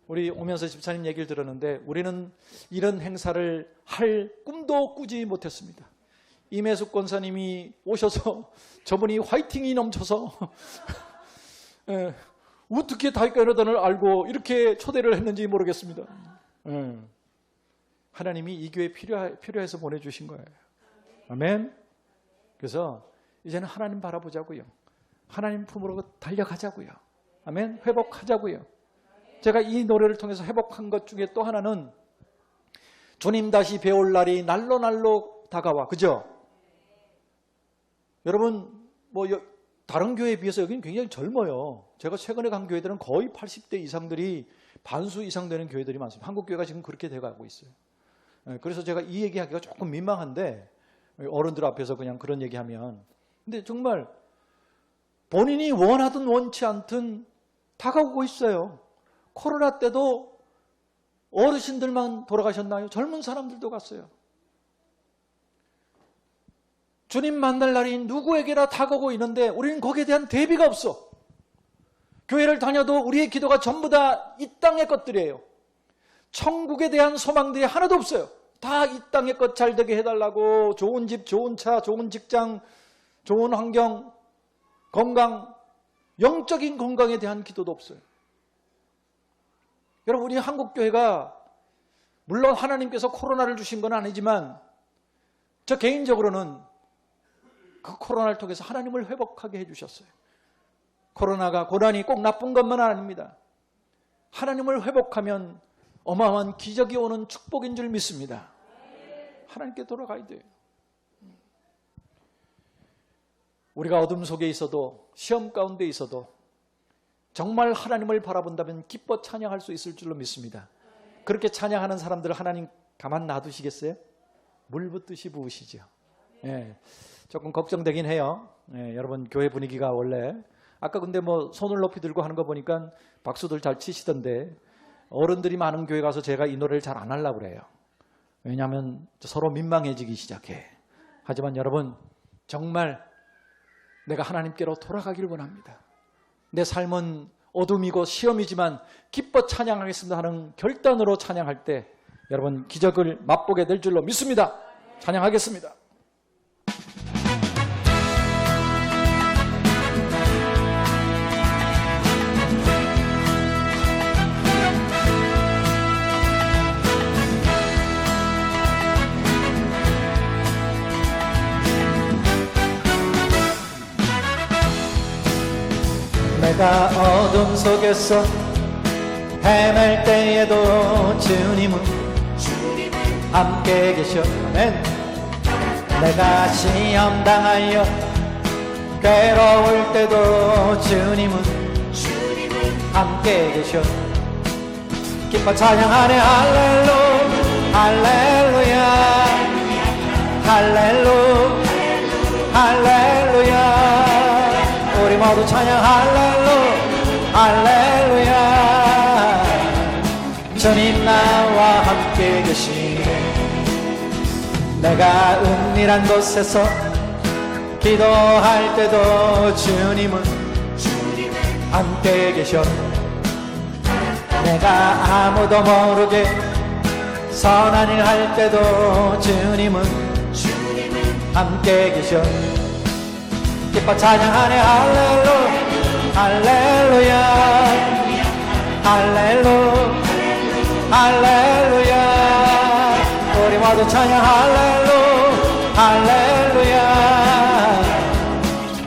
우리 오면서 집사님 얘기를 들었는데 우리는 이런 행사를 할 꿈도 꾸지 못했습니다. 임혜숙 권사님이 오셔서 저분이 화이팅이 넘쳐서 어떻게 다윗가요단을 알고 이렇게 초대를 했는지 모르겠습니다. 하나님이 이 교회에 필요해서 보내주신 거예요. 아멘. 그래서 이제는 하나님 바라보자고요. 하나님 품으로 달려가자고요. 아멘. 회복하자고요. 제가 이 노래를 통해서 회복한 것 중에 또 하나는 주님 다시 배울 날이 날로 다가와. 그죠? 여러분 다른 교회에 비해서 여기는 굉장히 젊어요. 제가 최근에 간 교회들은 거의 80대 이상들이 반수 이상 되는 교회들이 많습니다. 한국 교회가 지금 그렇게 돼가고 있어요. 그래서 제가 이 얘기하기가 조금 민망한데 어른들 앞에서 그냥 그런 얘기하면 근데 정말 본인이 원하든 원치 않든 다가오고 있어요. 코로나 때도 어르신들만 돌아가셨나요? 젊은 사람들도 갔어요. 주님 만날 날이 누구에게나 다가오고 있는데 우리는 거기에 대한 대비가 없어. 교회를 다녀도 우리의 기도가 전부 다 이 땅의 것들이에요. 천국에 대한 소망들이 하나도 없어요. 다 이 땅의 것 잘 되게 해달라고 좋은 집, 좋은 차, 좋은 직장, 좋은 환경, 건강, 영적인 건강에 대한 기도도 없어요. 여러분 우리 한국교회가 물론 하나님께서 코로나를 주신 건 아니지만 저 개인적으로는 그 코로나를 통해서 하나님을 회복하게 해주셨어요. 코로나가 고난이 꼭 나쁜 것만 아닙니다. 하나님을 회복하면 어마어마한 기적이 오는 축복인 줄 믿습니다. 하나님께 돌아가야 돼요. 우리가 어둠 속에 있어도 시험 가운데 있어도 정말 하나님을 바라본다면 기뻐 찬양할 수 있을 줄로 믿습니다. 그렇게 찬양하는 사람들을 하나님 가만 놔두시겠어요? 물 붓듯이 부으시죠. 예, 조금 걱정되긴 해요. 예, 여러분 교회 분위기가 원래 아까 근데 뭐 손을 높이 들고 하는 거 보니까 박수들 잘 치시던데 어른들이 많은 교회 가서 제가 이 노래를 잘 안 하려고 그래요. 왜냐하면 서로 민망해지기 시작해. 하지만 여러분 정말 내가 하나님께로 돌아가기를 원합니다. 내 삶은 어둠이고 시험이지만 기뻐 찬양하겠습니다 하는 결단으로 찬양할 때 여러분 기적을 맛보게 될 줄로 믿습니다. 찬양하겠습니다. 내가 어둠 속에서 헤맬 때에도 주님은 함께 계셔. 아멘. 내가 시험 당하여 괴로울 때도 주님은 함께 계셔. 기뻐 찬양하네. 할렐루 할렐루야 할렐루 할렐루야. 우리 모두 찬양 할렐루 할렐루야. 주님 나와 함께 계시네. 내가 은밀한 곳에서 기도할 때도 주님은 함께 계셔. 내가 아무도 모르게 선한 일 할 때도 주님은 함께 계셔. 기뻐 찬양하네. 할렐루 할렐루야 할렐루 할렐루야. 우리 모두 찬양 할렐루 할렐루야.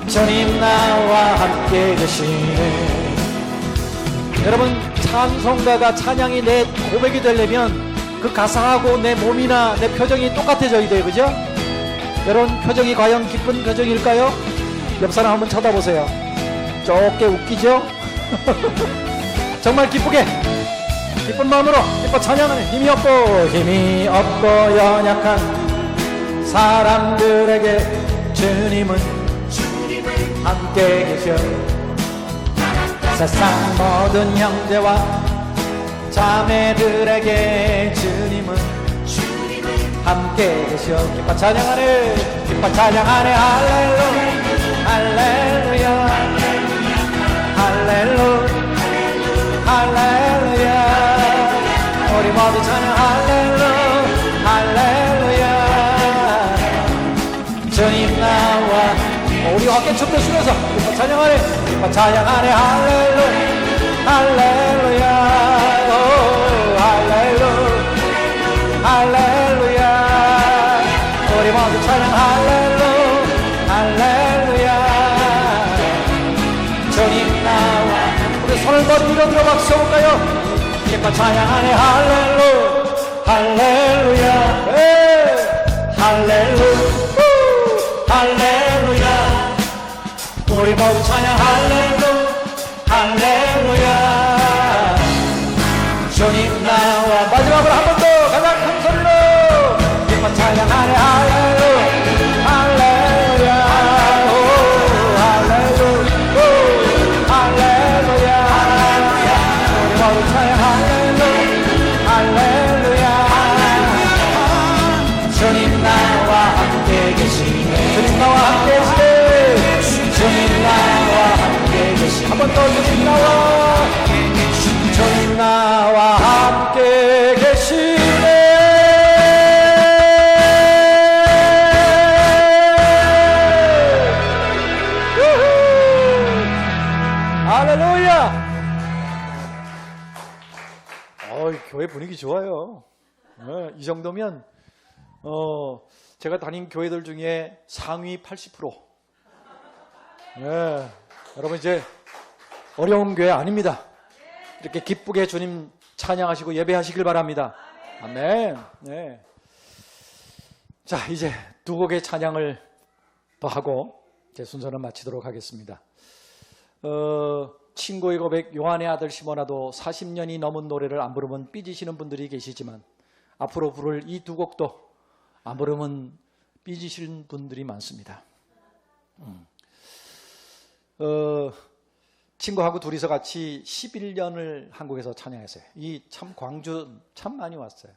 주님 나와 함께 계시네. 여러분 찬송가가 찬양이 내 고백이 되려면 그 가사하고 내 몸이나 내 표정이 똑같아져야 돼요. 그죠? 여러분 표정이 과연 기쁜 표정일까요? 옆 사람 한번 쳐다보세요. 좁게 웃기죠? 정말 기쁘게 기쁜 마음으로 기뻐 찬양하는 힘이 없고 연약한 사람들에게 주님은 함께 계셔. 세상 모든 형제와 자매들에게 주님은 함께 계셔. 기뻐 찬양하네 기뻐 찬양하네. 할렐루 할렐루야 할렐루 할렐루야. 우리 모두 찬양 할렐루 할렐루야. 주님 나와 우리 함께 춤도 추면서 찬양하네 찬양하네. 할렐루 할렐루야 오 할렐루 할렐루야. 우리 모두 찬양 할렐루 할렐루야. 주님 나와 우리 손을 머리 위로 들어 박수 볼까요? 기뻐 찬양하네. 할렐루 할렐루야 할렐루 할렐루야. 우리 모두 찬양 할렐루 할렐루야. 주님 나와 마지막으로 한 번 더 가장 큰 소리로 기뻐 찬양하네. 할렐루 할렐루야 오 할렐루 오 할렐루야. 우리 모두 찬양 할렐루 할렐루야. 주님 나와 함께 계시네. 주님 나와 함께 계시네. 주님 나와 함께 계시네. 한 번 더 주님 나와 주님 나와 함께 계시네. 할렐루야. 교회 분위기 좋아요. 이 정도면 제가 다닌 교회들 중에 상위 80%. 여러분 이제 어려운 교회 아닙니다. 이렇게 기쁘게 주님 찬양하시고 예배하시길 바랍니다. 아멘. 네. 자, 이제 두 곡의 찬양을 더 하고 제 순서는 마치도록 하겠습니다. 친구의 고백, 요한의 아들 시모나도 40년이 넘은 노래를 안 부르면 삐지시는 분들이 계시지만 앞으로 부를 이 두 곡도 안 부르면 삐지시는 분들이 많습니다. 친구하고 둘이서 같이 11년을 한국에서 찬양했어요. 이 참 광주 참 많이 왔어요.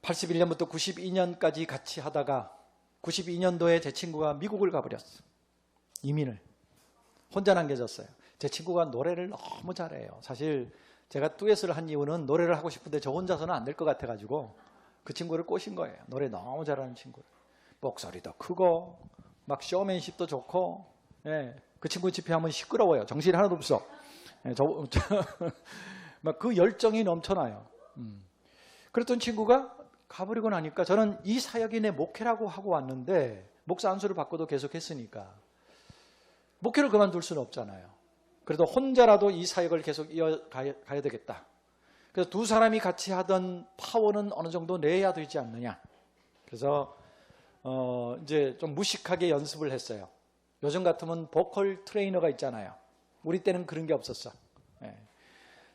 81년부터 92년까지 같이 하다가 92년도에 제 친구가 미국을 가버렸어. 이민을. 혼자 남겨졌어요. 제 친구가 노래를 너무 잘해요. 사실 제가 듀엣을 한 이유는 노래를 하고 싶은데 저 혼자서는 안 될 것 같아가지고 그 친구를 꼬신 거예요. 노래 너무 잘하는 친구를. 목소리도 크고 막 쇼맨십도 좋고, 예, 그 친구 집회하면 시끄러워요. 정신이 하나도 없어. 예, 막 그 열정이 넘쳐나요. 그랬던 친구가 가버리고 나니까 저는 이 사역이 내 목회라고 하고 왔는데 목사 안수를 받고도 계속 했으니까 목회를 그만둘 수는 없잖아요. 그래도 혼자라도 이 사역을 계속 이어가야 되겠다. 그래서 두 사람이 같이 하던 파워는 어느 정도 내야 되지 않느냐. 그래서 이제 좀 무식하게 연습을 했어요. 요즘 같으면 보컬 트레이너가 있잖아요. 우리 때는 그런 게 없었어. 예.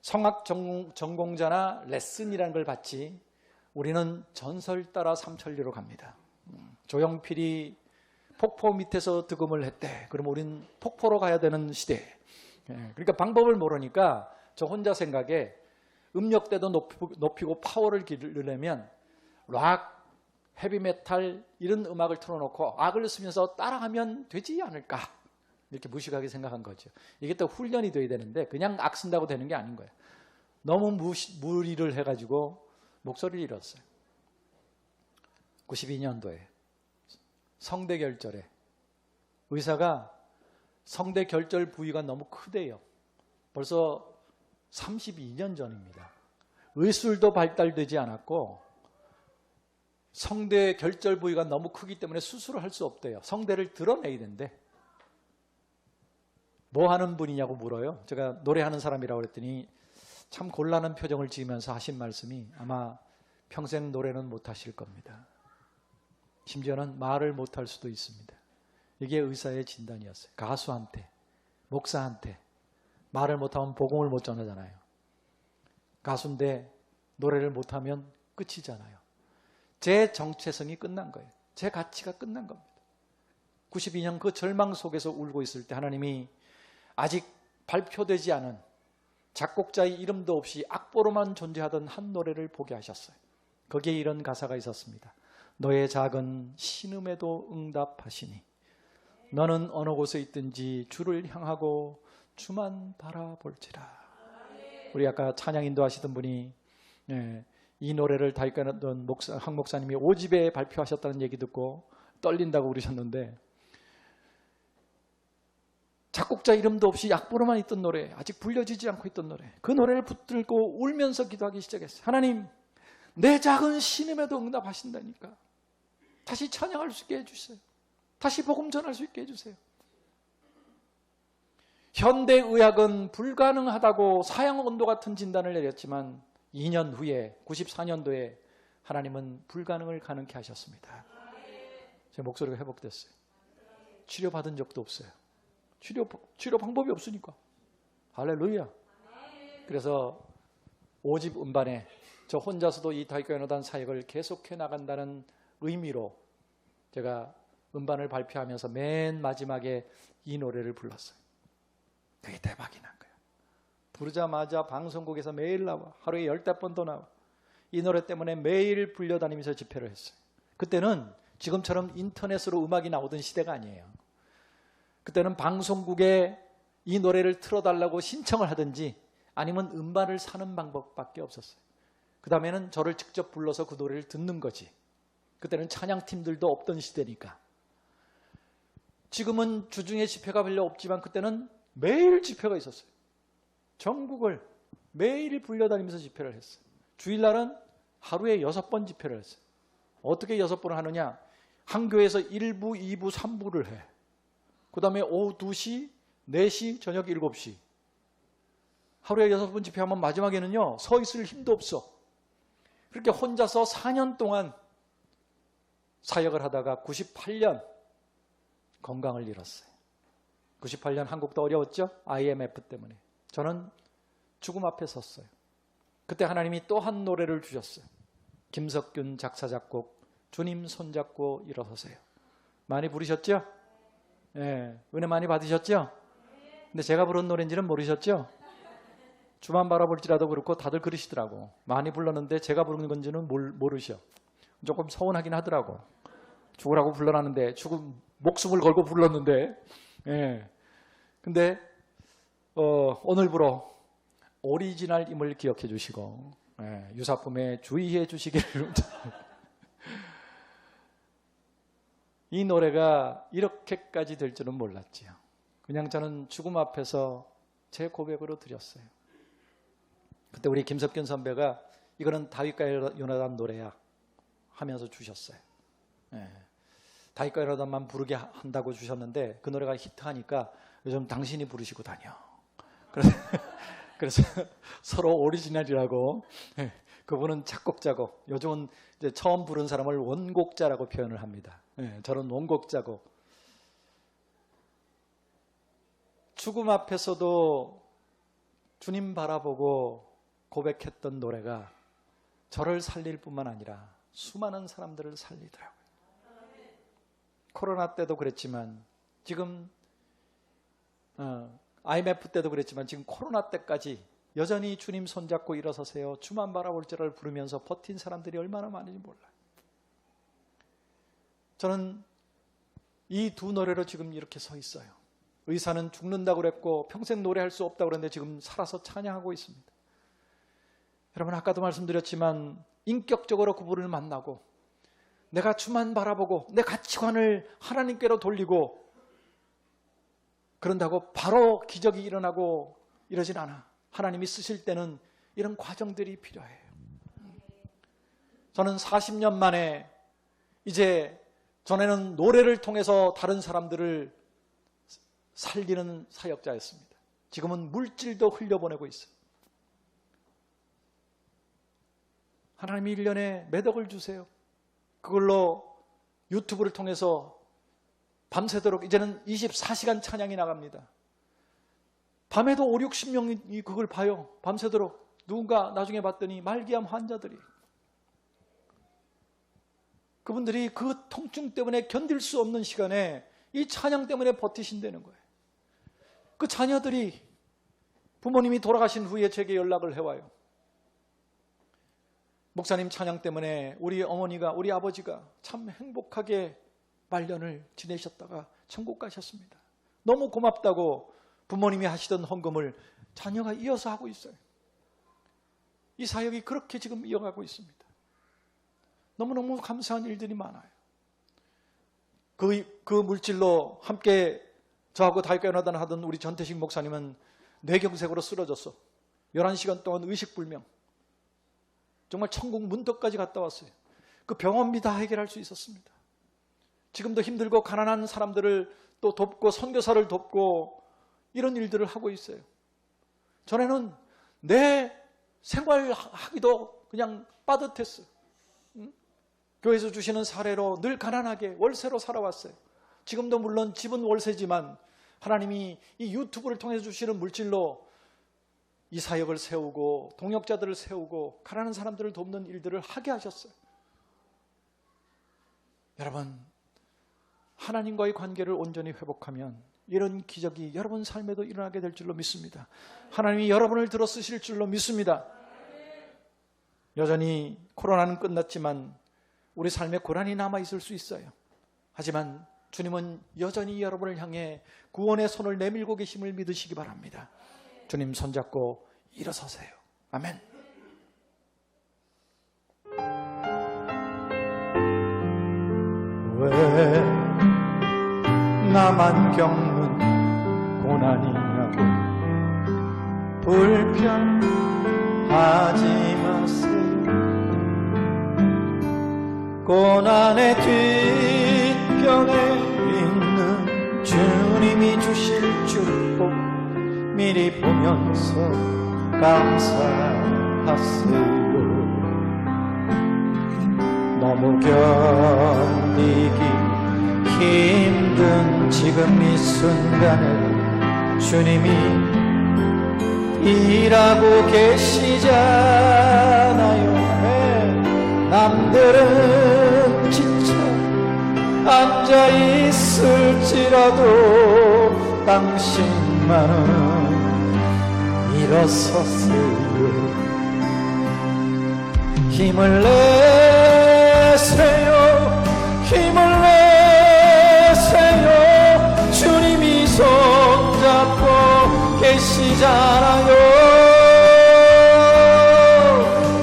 성악 전공자나 레슨이라는 걸 받지 우리는 전설 따라 삼천리로 갑니다. 조용필이 폭포 밑에서 득음을 했대. 그럼 우린 폭포로 가야 되는 시대. 예. 그러니까 방법을 모르니까 저 혼자 생각에 음역대도 높이고 파워를 기르려면 락, 헤비메탈 이런 음악을 틀어놓고 악을 쓰면서 따라하면 되지 않을까 이렇게 무식하게 생각한 거죠. 이게 또 훈련이 돼야 되는데 그냥 악 쓴다고 되는 게 아닌 거예요. 너무 무리를 해가지고 목소리를 잃었어요. 92년도에 성대결절에 의사가 성대결절 부위가 너무 크대요. 벌써 32년 전입니다. 의술도 발달되지 않았고 성대 결절 부위가 너무 크기 때문에 수술을 할 수 없대요. 성대를 드러내야 된대. 뭐 하는 분이냐고 물어요. 제가 노래하는 사람이라고 그랬더니 참 곤란한 표정을 지으면서 하신 말씀이 아마 평생 노래는 못 하실 겁니다. 심지어는 말을 못 할 수도 있습니다. 이게 의사의 진단이었어요. 가수한테, 목사한테 말을 못하면 복음을 못 전하잖아요. 가수인데 노래를 못하면 끝이잖아요. 제 정체성이 끝난 거예요. 제 가치가 끝난 겁니다. 92년 그 절망 속에서 울고 있을 때 하나님이 아직 발표되지 않은 작곡자의 이름도 없이 악보로만 존재하던 한 노래를 보게 하셨어요. 거기에 이런 가사가 있었습니다. 너의 작은 신음에도 응답하시니 너는 어느 곳에 있든지 주를 향하고 주만 바라볼지라. 우리 아까 찬양 인도하시던 분이 이 노래를 다윗가던 한 목사님이 5집에 발표하셨다는 얘기 듣고 떨린다고 그러셨는데 작곡자 이름도 없이 악보로만 있던 노래, 아직 불려지지 않고 있던 노래, 그 노래를 붙들고 울면서 기도하기 시작했어요. 하나님, 내 작은 신음에도 응답하신다니까 다시 찬양할 수 있게 해주세요. 다시 복음 전할 수 있게 해주세요. 현대의학은 불가능하다고 사형언도 같은 진단을 내렸지만 2년 후에 94년도에 하나님은 불가능을 가능케 하셨습니다. 제 목소리가 회복됐어요. 치료받은 적도 없어요. 치료 방법이 없으니까. 할렐루야. 그래서 5집 음반에 저 혼자서도 이 다윗교회노단 사역을 계속해 나간다는 의미로 제가 음반을 발표하면서 맨 마지막에 이 노래를 불렀어요. 그게 대박이 난 거예요. 부르자마자 방송국에서 매일 나와. 하루에 10번도 나와. 이 노래 때문에 매일 불려다니면서 집회를 했어요. 그때는 지금처럼 인터넷으로 음악이 나오던 시대가 아니에요. 그때는 방송국에 이 노래를 틀어달라고 신청을 하든지 아니면 음반을 사는 방법밖에 없었어요. 그 다음에는 저를 직접 불러서 그 노래를 듣는 거지. 그때는 찬양팀들도 없던 시대니까. 지금은 주중에 집회가 별로 없지만 그때는 매일 집회가 있었어요. 전국을 매일 불려다니면서 집회를 했어요. 주일날은 하루에 6번 집회를 했어요. 어떻게 6번을 하느냐? 한 교회에서 1부, 2부, 3부를 해. 그 다음에 오후 2시, 4시, 저녁 7시. 하루에 6번 집회하면 마지막에는요, 서 있을 힘도 없어. 그렇게 혼자서 4년 동안 사역을 하다가 98년 건강을 잃었어요. 98년 한국도 어려웠죠? IMF 때문에. 저는 죽음 앞에 섰어요. 그때 하나님이 또 한 노래를 주셨어요. 김석균 작사 작곡 주님 손잡고 일어서세요. 많이 부르셨죠? 예, 은혜 많이 받으셨죠? 근데 제가 부른 노래인지는 모르셨죠? 주만 바라볼지라도 그렇고 다들 그러시더라고. 많이 불렀는데 제가 부르는 건지는 모르셔. 조금 서운하긴 하더라고. 죽으라고 불러놨는데, 목숨을 걸고 불렀는데, 예. 근데 오늘부로 오리지널임을 기억해 주시고, 예, 유사품에 주의해 주시기를. 이 노래가 이렇게까지 될 줄은 몰랐지요. 그냥 저는 죽음 앞에서 제 고백으로 드렸어요. 그때 우리 김석균 선배가 이거는 다윗과 요나단 노래야 하면서 주셨어요. 예. 다윗과 요나단만 부르게 한다고 주셨는데 그 노래가 히트하니까 요즘 당신이 부르시고 다녀. 그래서 서로 오리지널이라고. 예. 그분은 작곡자고 요즘은 이제 처음 부른 사람을 원곡자라고 표현을 합니다. 예. 저는 원곡자고. 죽음 앞에서도 주님 바라보고 고백했던 노래가 저를 살릴 뿐만 아니라 수많은 사람들을 살리더라고요. 코로나 때도 그랬지만 지금 IMF 때도 그랬지만 지금 코로나 때까지 여전히 주님 손잡고 일어서세요, 주만 바라볼지를 부르면서 버틴 사람들이 얼마나 많은지 몰라요. 저는 이 두 노래로 지금 이렇게 서 있어요. 의사는 죽는다고 그랬고 평생 노래할 수 없다고 그랬는데 지금 살아서 찬양하고 있습니다. 여러분, 아까도 말씀드렸지만 인격적으로 그분을 만나고 내가 주만 바라보고 내 가치관을 하나님께로 돌리고 그런다고 바로 기적이 일어나고 이러진 않아. 하나님이 쓰실 때는 이런 과정들이 필요해요. 저는 40년 만에 이제 전에는 노래를 통해서 다른 사람들을 살리는 사역자였습니다. 지금은 물질도 흘려보내고 있어요. 하나님이 1년에 몇 억을 주세요. 그걸로 유튜브를 통해서 밤새도록 이제는 24시간 찬양이 나갑니다. 밤에도 5, 60명이 그걸 봐요. 밤새도록. 누군가 나중에 봤더니 말기암 환자들이. 그분들이 그 통증 때문에 견딜 수 없는 시간에 이 찬양 때문에 버티신다는 거예요. 그 자녀들이 부모님이 돌아가신 후에 제게 연락을 해와요. 목사님 찬양 때문에 우리 어머니가, 우리 아버지가 참 행복하게 말년을 지내셨다가 천국 가셨습니다. 너무 고맙다고 부모님이 하시던 헌금을 자녀가 이어서 하고 있어요. 이 사역이 그렇게 지금 이어가고 있습니다. 너무너무 감사한 일들이 많아요. 그 물질로 함께 저하고 다윗과 요나단 하던 우리 전태식 목사님은 뇌경색으로 쓰러졌어. 11시간 동안 의식불명. 정말 천국 문턱까지 갔다 왔어요. 그 병원비 다 해결할 수 있었습니다. 지금도 힘들고 가난한 사람들을 또 돕고 선교사를 돕고 이런 일들을 하고 있어요. 전에는 내 생활하기도 그냥 빠듯했어요. 교회에서 주시는 사례로 늘 가난하게 월세로 살아왔어요. 지금도 물론 집은 월세지만 하나님이 이 유튜브를 통해서 주시는 물질로 이 사역을 세우고 동역자들을 세우고 가난한 사람들을 돕는 일들을 하게 하셨어요. 여러분, 하나님과의 관계를 온전히 회복하면 이런 기적이 여러분 삶에도 일어나게 될 줄로 믿습니다. 하나님이 여러분을 들어 쓰실 줄로 믿습니다. 여전히 코로나는 끝났지만 우리 삶에 고난이 남아있을 수 있어요. 하지만 주님은 여전히 여러분을 향해 구원의 손을 내밀고 계심을 믿으시기 바랍니다. 주님 손잡고 일어서세요. 아멘. 왜 나만 겪는 고난이냐고 불평하지 마세요. 고난의 뒷경에 있는 주님이 주실 축복 미리 보면서 감사하세요. 너무 견디기 힘든 지금 이 순간에 주님이 일하고 계시잖아요. 남들은 지쳐 앉아 있을지라도 당신만은 일어서세요. 힘을 내세요. 힘을 내세요. 주님이 손잡고 계시잖아요.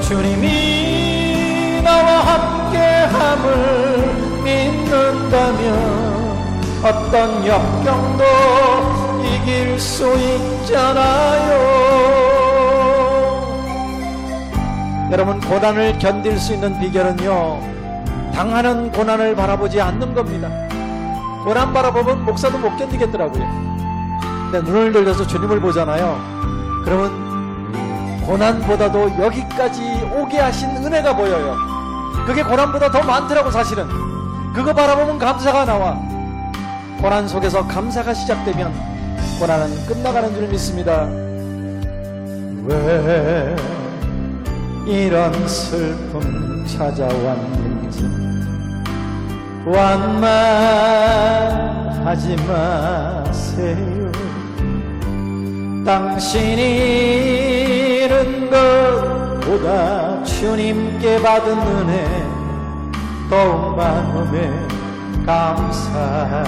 주님이 나와 함께함을 믿는다면 어떤 역경도 이길 수 있잖아요. 여러분, 고난을 견딜 수 있는 비결은요, 당하는 고난을 바라보지 않는 겁니다. 고난 바라보면 목사도 못 견디겠더라고요. 근데 눈을 돌려서 주님을 보잖아요. 그러면 고난보다도 여기까지 오게 하신 은혜가 보여요. 그게 고난보다 더 많더라고. 사실은 그거 바라보면 감사가 나와. 고난 속에서 감사가 시작되면 고난은 끝나가는 줄 믿습니다. 왜 이런 슬픔 찾아왔는지 완만하지 마세요. 당신이 잃은 것보다 주님께 받은 은혜 더욱 마음에 감사하세요.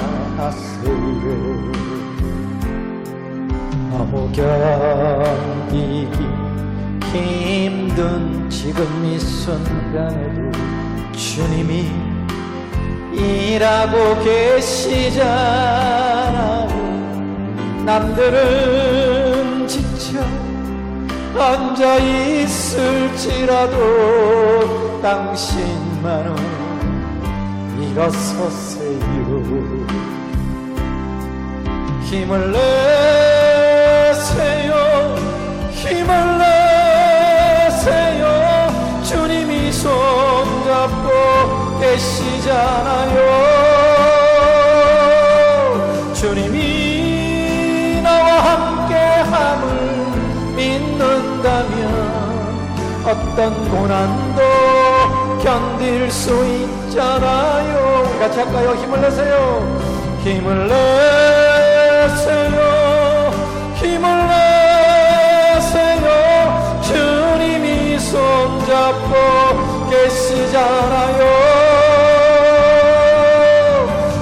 너무 견디기 힘든 지금 이 순간에도 주님이 일하고 계시잖아요. 남들은 지쳐 앉아 있을지라도 당신만은 일어서세요. 힘을 내세요. 힘을 내세요. 주님이 손잡고 계시잖아요. 주님이 나와 함께함을 믿는다면 어떤 고난도 견딜 수 있잖아요. 우리 같이 할까요? 힘을 내세요. 힘을 내세요. 힘을 내세요. 주님이 손잡고 계시잖아요.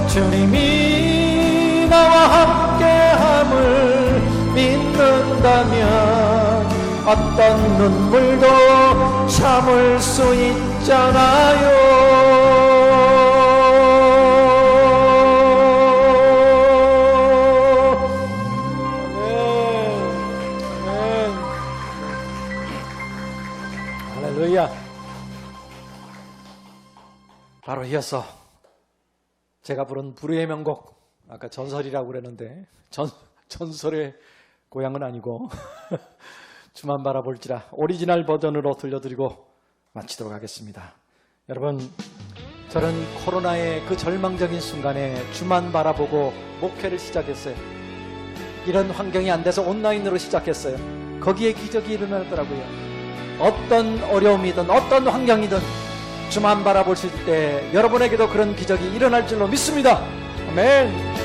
주님이 나와 함께함을 믿는다면 어떤 눈물도 참을 수 있잖아요. 아멘. 할렐루야. 바로 이어서 제가 부른 불후의 명곡, 아까 전설이라고 그랬는데 전설의 고향은 아니고 주만 바라볼지라 오리지널 버전으로 들려드리고 마치도록 하겠습니다. 여러분, 저는 코로나의 그 절망적인 순간에 주만 바라보고 목회를 시작했어요. 이런 환경이 안 돼서 온라인으로 시작했어요. 거기에 기적이 일어나더라고요. 어떤 어려움이든 어떤 환경이든 주만 바라보실 때 여러분에게도 그런 기적이 일어날 줄로 믿습니다. 아멘.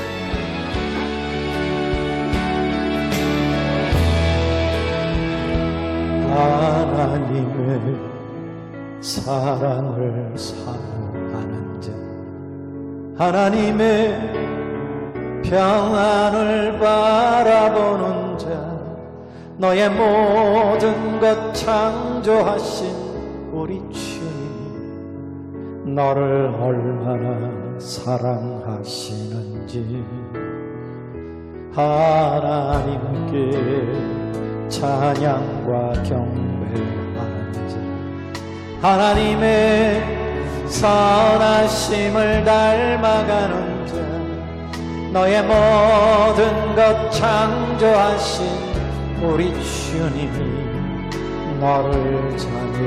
하나님의 사랑을 사모하는 자, 하나님의 평안을 바라보는 자, 너의 모든 것 창조하신 우리 주님이 너를 얼마나 사랑하시는지 하나님께 찬양과 경배하는 자, 하나님의 선하심을 닮아가는 자, 너의 모든 것 창조하신 우리 주님이 너를 자녀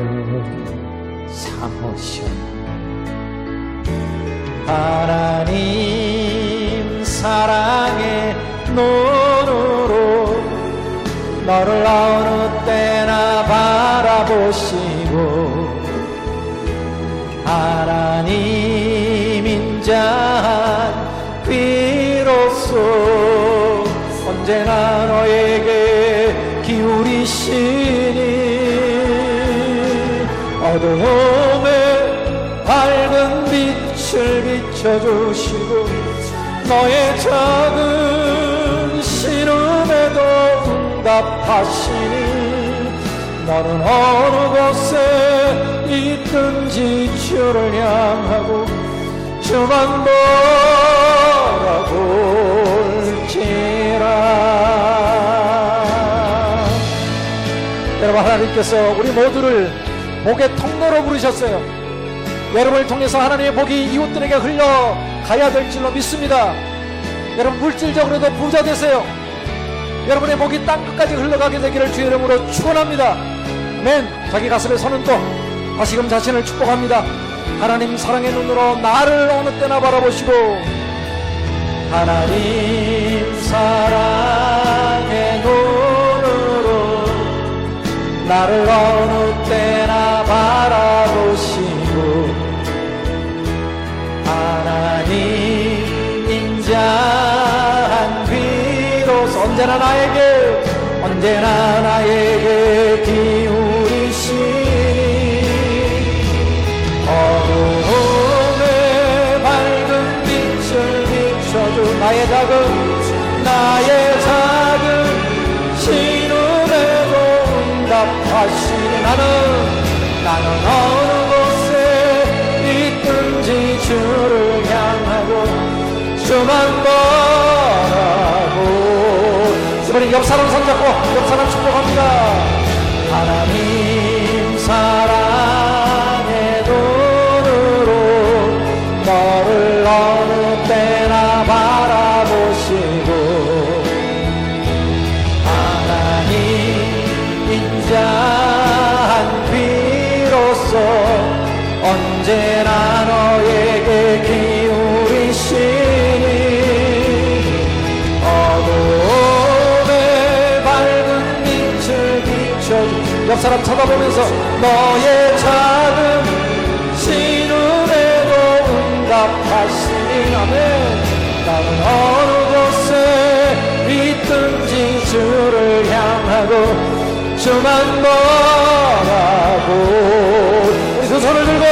삼으셨네. 하나님 사랑의 눈으로 너를 어느 때나 바라보시고 하나님 인자 언제나 너에게 기울이시니 어두움에 밝은 빛을 비춰주시고 너의 작은 신음에도 응답하시니 너는 어느 곳에 있든지 주를 향하고 주만 바라볼지라. 여러분, 하나님께서 우리 모두를 복의 통로로 부르셨어요. 여러분을 통해서 하나님의 복이 이웃들에게 흘러가야 될 줄로 믿습니다. 여러분, 물질적으로도 부자 되세요. 여러분의 복이 땅끝까지 흘러가게 되기를 주의 이름으로 축원합니다. 아멘. 자기 가슴에 서는 또 다시금 자신을 축복합니다. 하나님 사랑의 눈으로 나를 어느 때나 바라보시고 하나님 사랑의 눈으로 나를 어느 때나 바라보시고 하나님 인자한 비로소 언제나 나에게 기울이시니 어둠에 밝은 빛을 비춰준 나의 작은 신음에도 응답하시니 나는 어느 곳에 있든지 주를 향하고 주만 바라고. 이번엔 옆 사람 손잡고 옆 사람 축복합니다. 하나님 사랑의 눈으로 너를 어느 때나 바라보시고 하나님 인자한 비로소 언제나 너에게 기울이시니 어둠에 밝은 빛을 비춰주. 옆 사람 쳐다보면서 너의 작은 신음에도 응답하시니 아멘. 나는 어느 곳에 있든지 주를 향하고 주만 바라고. 우리 두 손을 들고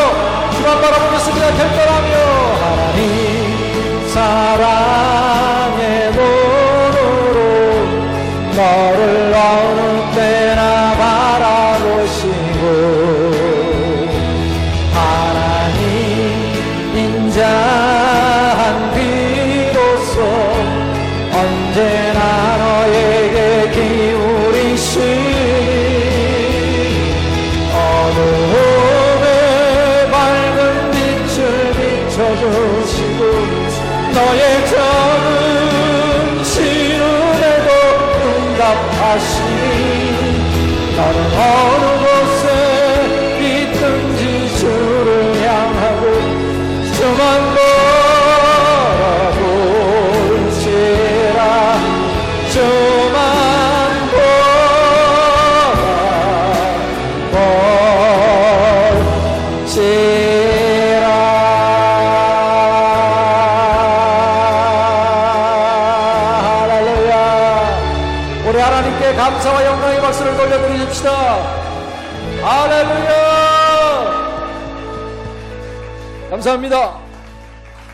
주만 바라보겠습니다. 결단하며 하나님 사랑의 눈으로 너를 어느 때나 바라보시고 하나님 인자한 비로소 언제나 너에게 기울이시니 어둠에 밝은 빛을 비춰주시고 너의 작은 신음에도 응답하시니 나는 어느 곳에 있든지 주를 향하고 주만 바라볼지라. 주만 바라볼지라. 할렐루야. 우리 하나님께 감사와 영광의 박수를 돌려드리십시다. 할렐루야. 감사합니다.